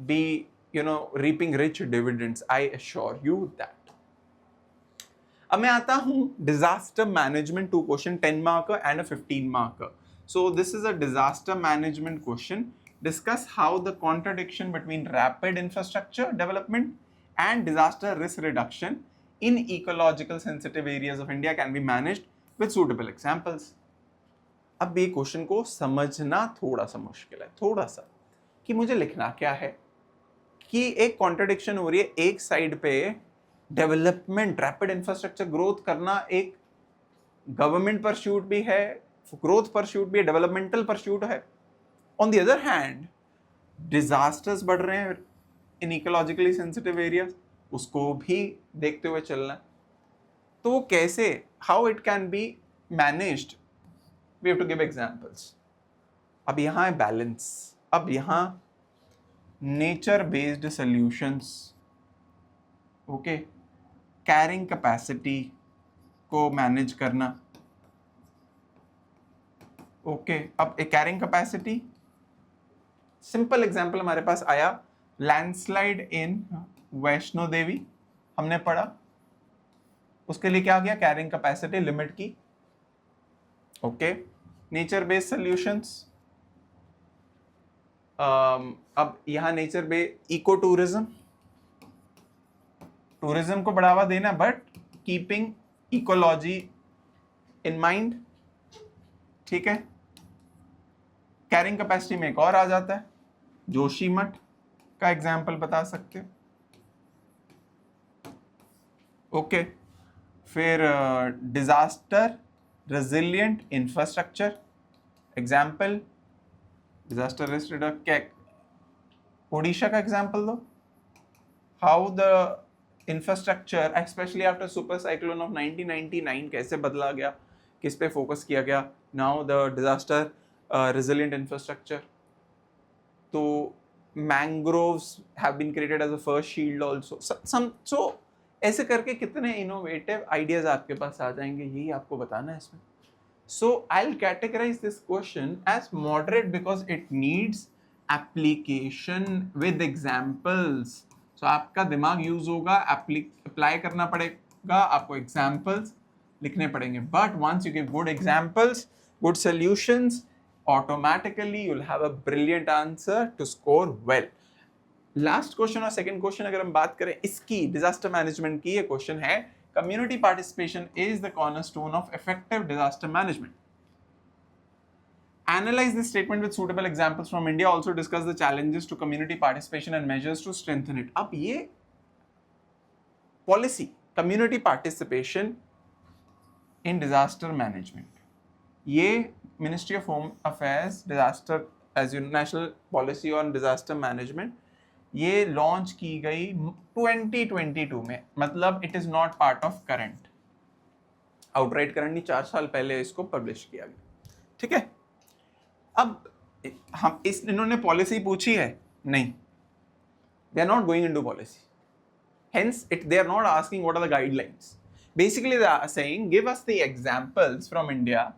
be reaping rich dividends. I assure you that. अब मैं आता हूँ disaster management 2 question, 10 marker and a 15 marker. So this is a disaster management question. Discuss how the contradiction between rapid infrastructure development and disaster risk reduction in ecological sensitive areas of India can be managed with suitable examples. अब ये question को समझना थोड़ा सा मुश्किल है, थोड़ा सा, कि मुझे लिखना क्या है. कि एक कॉन्ट्रडिक्शन हो रही है. एक साइड पे डेवलपमेंट, रैपिड इंफ्रास्ट्रक्चर ग्रोथ करना एक गवर्नमेंट परस्यूट भी है, ग्रोथ परस्यूट भी है, डेवलपमेंटल परस्यूट है. On the other hand, disasters बढ़ रहे हैं in ecologically sensitive areas, उसको भी देखते हुए चलना. तो कैसे, how it can be managed, we have to give examples. अब यहाँ है balance. अब यहाँ nature based solutions, okay, carrying capacity को manage करना. Okay, अब एक carrying capacity सिंपल एग्जाम्पल हमारे पास आया, लैंडस्लाइड इन वैष्णो देवी हमने पढ़ा, उसके लिए क्या गया, कैरिंग कैपेसिटी लिमिट की। ओके, नेचर बेस्ड सॉल्यूशंस, अब यहां nature based eco tourism, tourism को बढ़ावा देना but keeping ecology in mind, ठीक है। कैरिंग कैपेसिटी में एक और आ जाता है, जोशीमठ का एग्जाम्पल बता सकते हो। ओके, फिर disaster resilient infrastructure, example disaster risk reduction, Odisha का एग्जाम्पल दो, how the infrastructure specially after super cyclone of 1999 कैसे बदला गया, किस पे फोकस किया गया, now the disaster resilient infrastructure. तो mangroves have been created as a first shield also, so ऐसे करके कितने इनोवेटिव आइडियाज आपके पास आ जाएंगे, यही आपको बताना है इसमें। So I will categorise this question as moderate because it needs application with examples. So आपका दिमाग यूज होगा, अप्लाई करना पड़ेगा, आपको एग्जाम्पल्स लिखने पड़ेंगे, but once you give good examples, good solutions, automatically you'll have a brilliant answer to score well. Last question और second question अगर हम बात करें इसकी, डिजास्टर मैनेजमेंट की, ये क्वेश्चन है, community participation is the cornerstone of effective disaster management. Analyze this statement with suitable examples from India. Also discuss the challenges to community participation and measures to strengthen it. अब ये policy community participation in disaster management, ये ministry of home affairs disaster as national policy on disaster management, ये launch की गई 2022 में, मतलब it is not part of current, outright current नहीं, 4 साल पहले इसको पब्लिश किया गया, ठीक है। अब हम इन्होंने पॉलिसी पूछी है नहीं, they are not going into policy, hence it they are not asking what are the guidelines, basically they are saying give us the examples from India.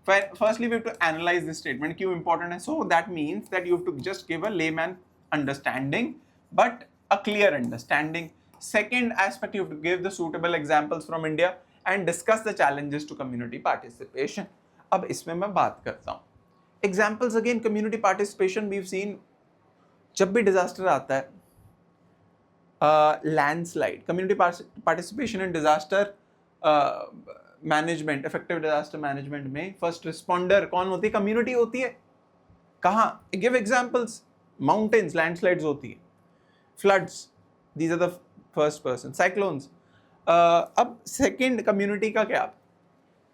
Firstly, we have to analyze this statement. क्यों important है? So that means that you have to just give a layman understanding, but a clear understanding. Second aspect, you have to give the suitable examples from India and discuss the challenges to community participation. अब इसमें मैं बात करता हूँ. Examples again, community participation we've seen. जब भी disaster आता है, landslide, community participation in disaster management, effective disaster management में फर्स्ट रिस्पॉन्डर कौन होती है? कम्युनिटी होती है। कहाँ? गिव एग्जांपल्स, माउंटेन्स, लैंडस्लाइड्स होती है, floods, these are the first person, cyclones. अब सेकंड कम्युनिटी का क्या?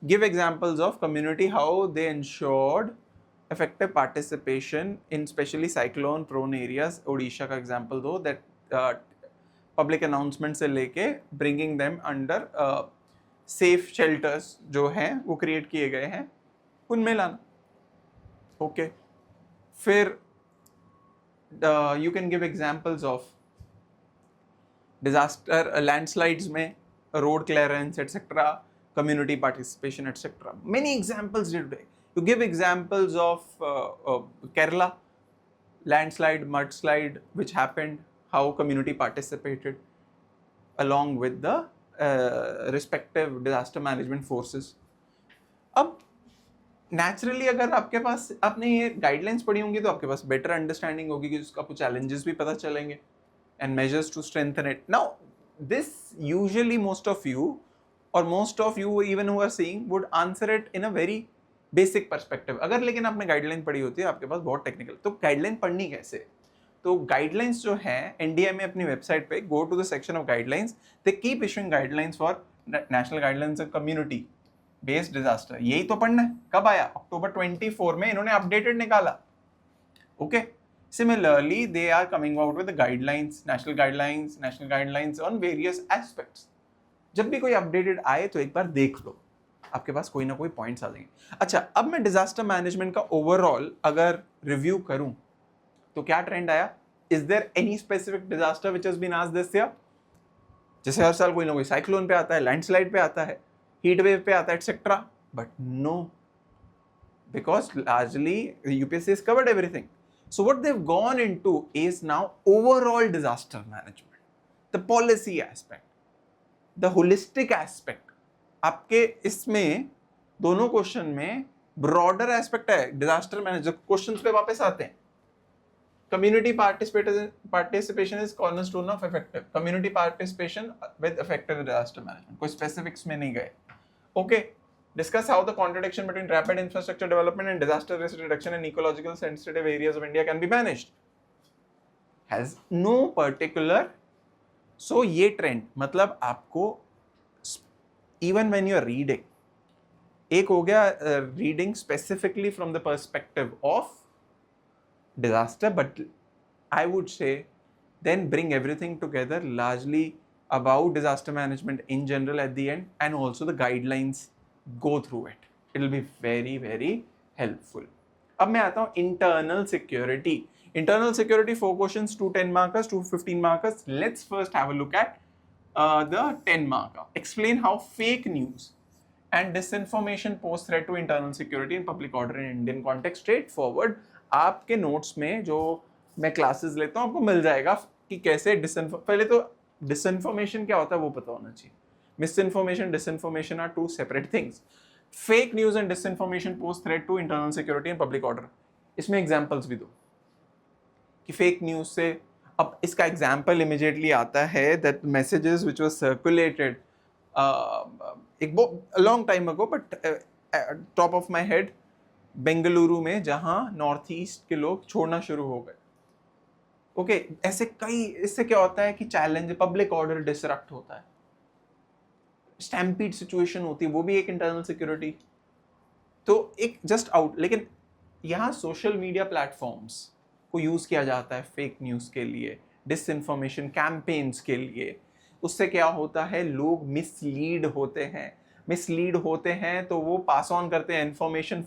Give examples of community how they ensured effective participation in specially cyclone prone areas. Odisha का एग्जांपल दो, दैट पब्लिक अनाउंसमेंट से लेके bringing them under safe shelters जो हैं वो क्रिएट किए गए हैं, उनमें लाना। ओके, फिर you can give examples of disaster landslides में road clearance etcetera, community participation etcetera, many examples today. You give examples of Kerala landslide, mudslide which happened, how community participated along with the respective disaster management forces. अब naturally अगर आपके पास आपने ये guidelines पढ़ी होंगी तो आपके पास बेटर अंडरस्टैंडिंग होगी कि उसका कुछ चैलेंजेस भी पता चलेंगे and measures to strengthen it. Now this usually most of you even who are seeing would answer it in a very basic perspective. अगर लेकिन आपने गाइडलाइन पढ़ी होती है आपके पास बहुत टेक्निकल, तो गाइडलाइन पढ़नी कैसे? तो गाइडलाइंस जो है एनडीए में अपनी वेबसाइट पे, go to the section of guidelines, they keep issuing guidelines for national guidelines of community based disaster. यही तो पढ़ना है। कब आया? अक्टूबर 24 में इन्होंने अपडेटेड निकाला। Okay, similarly they are coming out with guidelines, national guidelines on various aspects. जब भी कोई अपडेटेड आए तो एक बार देख लो, आपके पास कोई ना कोई पॉइंट्स आ जाएंगे। अच्छा, अब मैं डिजास्टर मैनेजमेंट का ओवरऑल अगर रिव्यू करूं तो क्या ट्रेंड आया? Is there any specific disaster which has been asked this year? जैसे हर साल कोई ना कोई साइक्लोन पे आता है, लैंडस्लाइड पे आता है, हीट वेव पे आता है etcetera, but no, because largely UPSC has covered everything. So what they've gone into is now overall disaster management, the policy aspect, the holistic aspect. आपके इसमें दोनों क्वेश्चन में ब्रॉडर एस्पेक्ट है डिजास्टर मैनेजमेंट. क्वेश्चंस पे वापस आते हैं. Community participation is cornerstone of effective community participation with effective disaster management. कोई specifics में नहीं गए. Okay. Discuss how the contradiction between rapid infrastructure development and disaster risk reduction in ecological sensitive areas of India can be managed. Has no particular. So ये trend मतलब आपको even when you are reading, एक हो गया reading specifically from the perspective of disaster, but I would say then bring everything together largely about disaster management in general at the end, and also the guidelines, go through it. It will be very very helpful. अब मैं आता हूँ internal security. Internal security 4 questions, 2 10 markers, 2 15 markers. Let's first have a look at the 10 marker. Explain how fake news and disinformation pose threat to internal security and public order in Indian context. Straightforward. आपके notes में जो मैं classes लेता हूँ आपको मिल जाएगा कि कैसे पहले तो डिसइंफॉर्मेशन क्या होता है वो पता होना चाहिए. Misinformation, disinformation are 2 separate things. Fake news and disinformation pose threat to internal security and public order. इसमें एग्जांपल्स भी दो कि फेक न्यूज से. अब इसका एग्जांपल इमीडिएटली आता है that messages which was circulated एक long time ago, but top of my head, Bengaluru में जहां नॉर्थ ईस्ट के लोग छोड़ना शुरू हो गए. ओके, ऐसे कई. इससे क्या होता है कि चैलेंज पब्लिक ऑर्डर डिसरप्ट होता है, स्टैम्पीड सिचुएशन होती है, वो भी एक इंटरनल सिक्योरिटी. तो एक जस्ट आउट. लेकिन यहाँ सोशल मीडिया प्लेटफॉर्म्स को यूज किया जाता है फेक न्यूज के लिए, डिसइंफॉर्मेशन कैंपेन्स के लिए. उससे क्या होता है, लोग मिसलीड होते हैं तो वो पास ऑन करते हैं इंफॉर्मेशन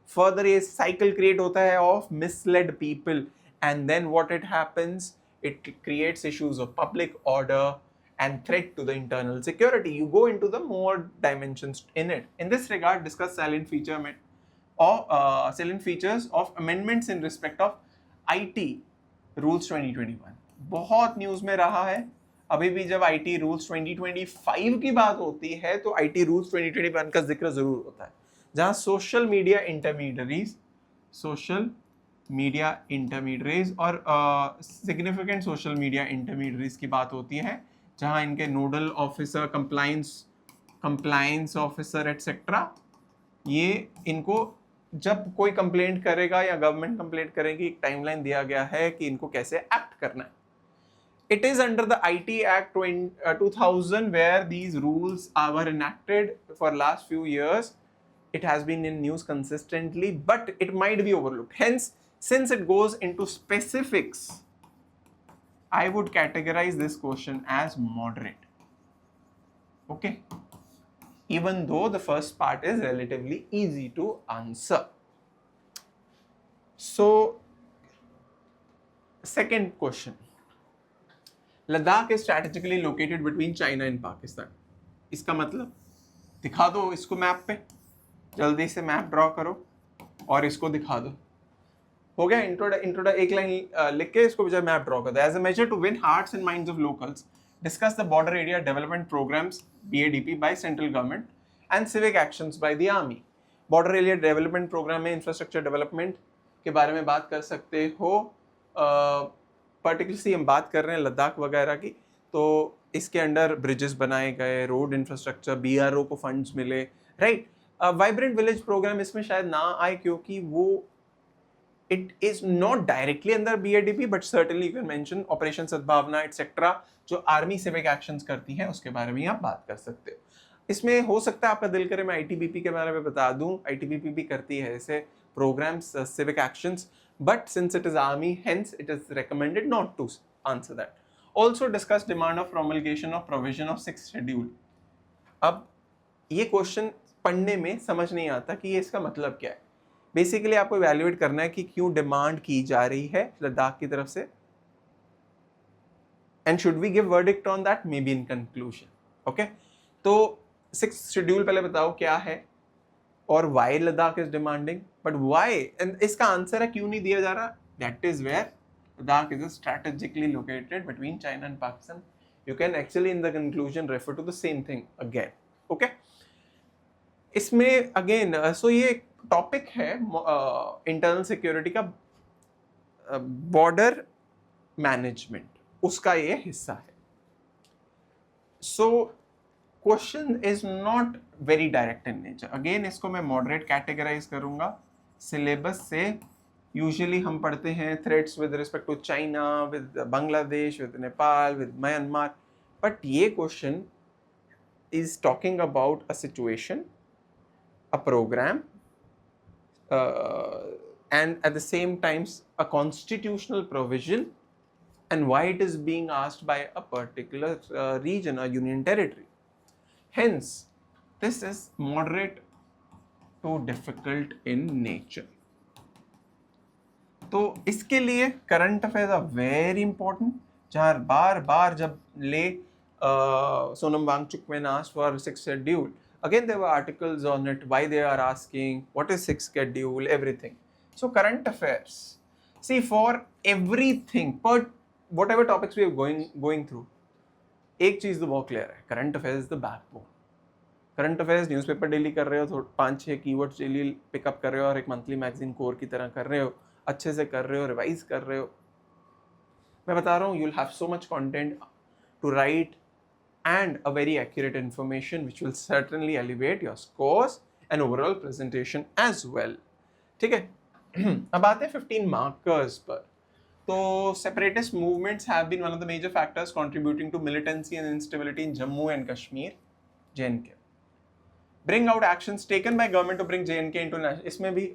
फर्दर ये साइकिल क्रिएट होता है of misled people, and then what it happens, it creates issues of public order and threat to the internal security. You go into the more dimensions in it. In this regard, discuss salient features of amendments in respect of IT rules 2021. बहुत news में रहा है. अभी भी जब IT rules 2025 की बात होती है तो IT rules 2021 का जिक्र जरूर होता है, जहां सोशल मीडिया इंटरमीडियरीज और सिग्निफिकेंट सोशल मीडिया इंटरमीडियरीज की बात होती है, जहां इनके nodal officer, compliance officer etcetera, ये इनको जब कोई कंप्लेंट करेगा या गवर्नमेंट कंप्लेंट करेगी, एक टाइमलाइन दिया गया है कि इनको कैसे एक्ट करना है. It is under the IT Act 2000 where these rules were enacted for last few years. It has been in news consistently, but it might be overlooked. Hence, since it goes into specifics, I would categorize this question as moderate. Okay? Even though the first part is relatively easy to answer. So, second question. Ladakh is strategically located between China and Pakistan. इसका मतलब दिखा दो इसको map पे, जल्दी से map draw करो और इसको दिखा दो. हो गया. इंट्रोडा एक लाइन लिख के इसको मैप ड्रॉ कर दो. As a major to win hearts and minds of locals, discuss the border area development programs BADP by central government and civic actions by the army. Border area development program में infrastructure development के बारे में बात कर सकते हो. Particularly हम बात कर रहे हैं लद्दाख वगैरह की, तो इसके अंडर ब्रिजेस बनाए गए, रोड इंफ्रास्ट्रक्चर, BRO को फंड्स मिले, राइट. वाइब्रेंट विलेज प्रोग्राम इसमें शायद ना आए क्योंकि वो it is not directly under BADP, but certainly you can mention Operation सद्भावना etc. जो आर्मी सिविक एक्शंस करती हैं उसके बारे में आप बात कर सकते हो. इसमें हो सकता है आपका दिल करे मैं ITBP के बारे में बता दूं. ITBP भी करती है ऐसे programs, civic actions, but since it is army, hence it is recommended not to answer that. Also discuss demand of promulgation of provision of 6th schedule. अब ये क्वेश्चन पढ़ने में समझ नहीं आता कि ये इसका मतलब क्या है. बेसिकली आपको इवैल्यूएट करना है कि क्यों डिमांड की जा रही है लद्दाख की तरफ से, and should we give verdict on that maybe in conclusion. Okay, तो 6th शेड्यूल पहले बताओ क्या है और why Ladakh is demanding, but why, and इसका आंसर है क्यों नहीं दिया जा रहा. That is where Ladakh is strategically located between China and Pakistan. You can actually in the conclusion refer to the same thing again. Okay. इसमें again so ये topic है इंटरनल सिक्योरिटी का बॉर्डर मैनेजमेंट, उसका ये हिस्सा है. So question is not very direct in nature. Again इसको मैं मॉडरेट कैटेगराइज करूंगा. सिलेबस से यूजुअली हम पढ़ते हैं threats with respect to China, with Bangladesh, with Nepal, with Myanmar, but ये question is talking about a situation, a program, and at the same time a constitutional provision, and why it is being asked by a particular region, a union territory. Hence, this is moderate to difficult in nature. तो इसके लिए current affairs are very important. जहाँ बार बार जब ले सोनम वांगचुक में asked for 6th schedule, again there were articles on it, why they are asking, what is 6th schedule, everything. So current affairs, see for everything, but whatever topics we are going through, एक चीज तो बहुत clear है, current affairs is the backbone. Current affairs newspaper daily कर रहे हो, तो 5-6 keywords daily pickup कर रहे हो और एक मंथली मैगजीन कोर की तरह कर रहे हो, अच्छे से कर रहे हो, रिवाइज कर रहे हो. मैं बता रहा हूँ, you will have so much content to write and a very accurate information which will certainly elevate your scores and overall presentation as well. ठीक है. अब आते हैं 15 markers पर. तो separatist movements have been one of the major factors contributing to militancy and instability in Jammu and Kashmir, JNK. Bring out actions taken by government to bring JNK into national. इसमें भी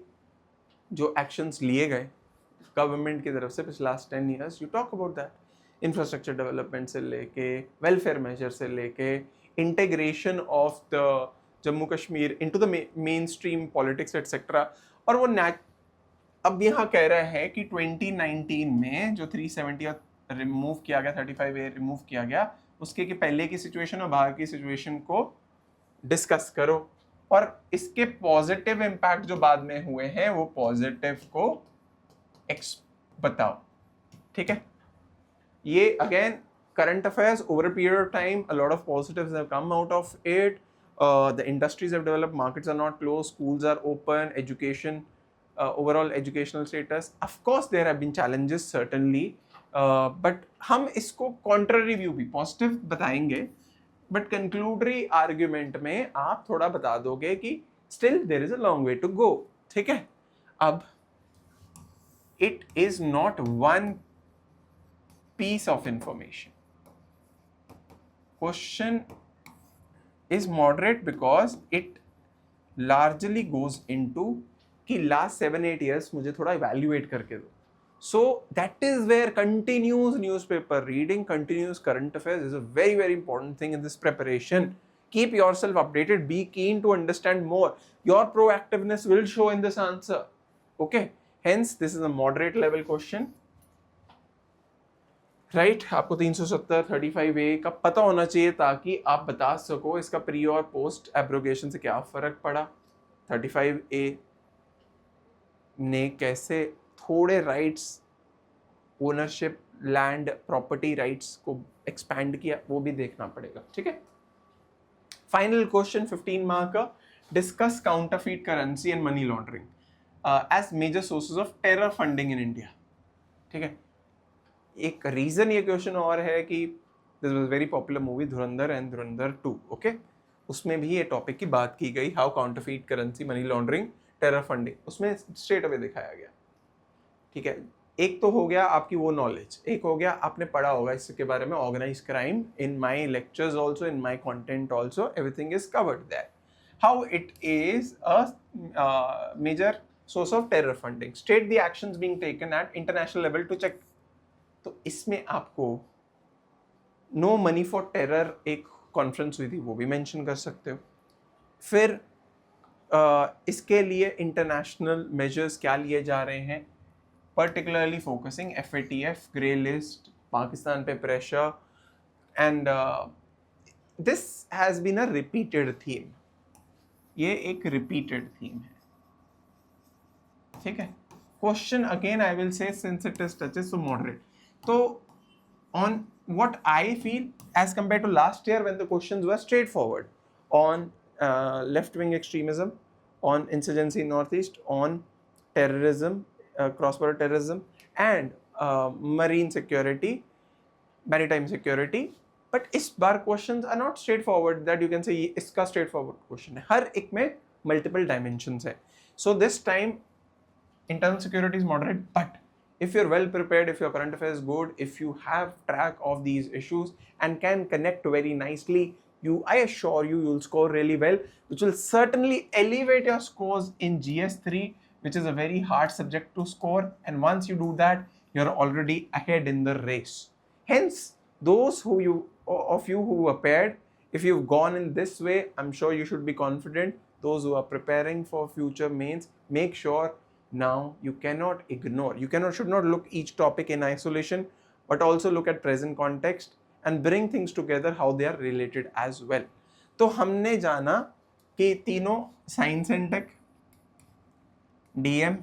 जो actions लिए गए government की तरफ से पिछले last 10 years, you talk about that. Infrastructure development से लेके वेलफेयर मेजर से लेके integration of the Jammu Kashmir into the main stream politics etcetera. और वो अब यहाँ कह रहे हैं कि 2019 में जो 370 रिमूव किया गया, 35A रिमूव किया गया, उसके कि पहले की सिचुएशन और बाहर की सिचुएशन को डिस्कस करो और इसके पॉजिटिव इम्पैक्ट जो बाद में हुए हैं वो पॉजिटिव को बताओ. ठीक है. ये again current affairs over a period of time, a lot of positives have come out of it. The industries have developed, markets are not closed, schools are open, education, overall educational status. Of course there have been challenges certainly, but हम इसको contrary view भी positive बताएंगे, but conclusory argument में आप थोड़ा बता दोगे कि still there is a long way to go. ठीक है. अब it is not one piece of information. Question is moderate because it largely goes into कि last 7-8 years मुझे थोड़ा evaluate करके दो. So that is where continuous newspaper reading, continuous current affairs is a very, very important thing in this preparation. Keep yourself updated. Be keen to understand more. Your proactiveness will show in this answer. Okay. Hence, this is a moderate level question. Right. आपको 370 35A का पता होना चाहिए ताकि आप बता सको इसका प्री और पोस्ट एब्रोगेशन से क्या फर्क पड़ा. 35A ने कैसे थोड़े rights, ownership, land, property rights को एक्सपैंड किया, वो भी देखना पड़ेगा. ठीक है. फाइनल क्वेश्चन 15 मार्क का. Discuss counterfeit currency and money laundering as major sources of terror funding in India. ठीक है. एक रीजन ये क्वेश्चन और है कि this was very popular movie Dhurandhar and Dhurandhar 2. Okay. उसमें भी ये टॉपिक की बात की गई, how counterfeit currency, money laundering, terror funding, उसमें स्ट्रेट अवे दिखाया गया. ठीक है. एक तो हो गया आपकी वो नॉलेज, एक हो गया आपने पढ़ा होगा इसके बारे में, organise crime. In my lectures also, in my content also, everything is covered that. How it is a major source of terror funding. State the actions being taken at international level to check. तो इसमें आपको no money for terror एक conference हुई थी, वो भी mention कर सकते हो. फिर इसके लिए इंटरनेशनल मेजर्स क्या लिए जा रहे हैं, particularly focusing FATF, grey list, Pakistan पे pressure, and this has been a repeated theme. ये एक रिपीटेड थीम है. ठीक है. question again I will say, since it is touches, so moderate. So on what I feel, as compared to last year when the questions were straightforward on left-wing extremism, on insurgency in Northeast, on terrorism, cross-border terrorism, and marine security, maritime security. But इस बार questions are not straightforward that you can say इसका straightforward question है, हर एक में multiple dimensions है. So this time internal security is moderate, but if you're well prepared, if your current affairs is good, if you have track of these issues and can connect very nicely, I assure you, you'll score really well, which will certainly elevate your scores in GS3, which is a very hard subject to score. And once you do that, you're already ahead in the race. Hence, those of you who appeared, if you've gone in this way, I'm sure you should be confident. Those who are preparing for future mains, make sure now you cannot ignore, should not look each topic in isolation, but also look at present context and bring things together how they are related as well. तो हमने जाना कि तीनों science and take, DM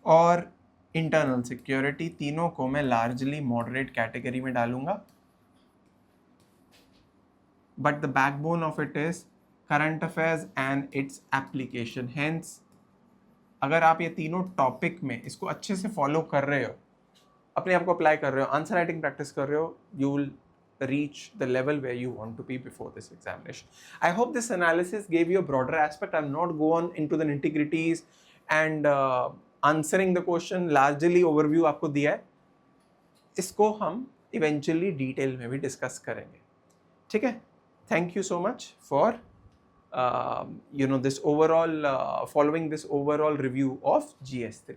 और internal security, तीनों को मैं largely moderate category में डालूंगा, but the backbone of it is current affairs and its application. Hence अगर आप ये तीनों टॉपिक में इसको अच्छे से फॉलो कर रहे हो, अपने आप को अप्लाई कर रहे हो, आंसर राइटिंग प्रैक्टिस कर रहे हो, you will reach the level where you want to be before this examination. I hope this analysis gave you a broader aspect. I'm not going into the nitty-gritties and answering the question. Largely overview आपको दिया है, इसको हम eventually detail में भी discuss करेंगे. ठीक है? Thank you so much for this overall following this overall review of GS3.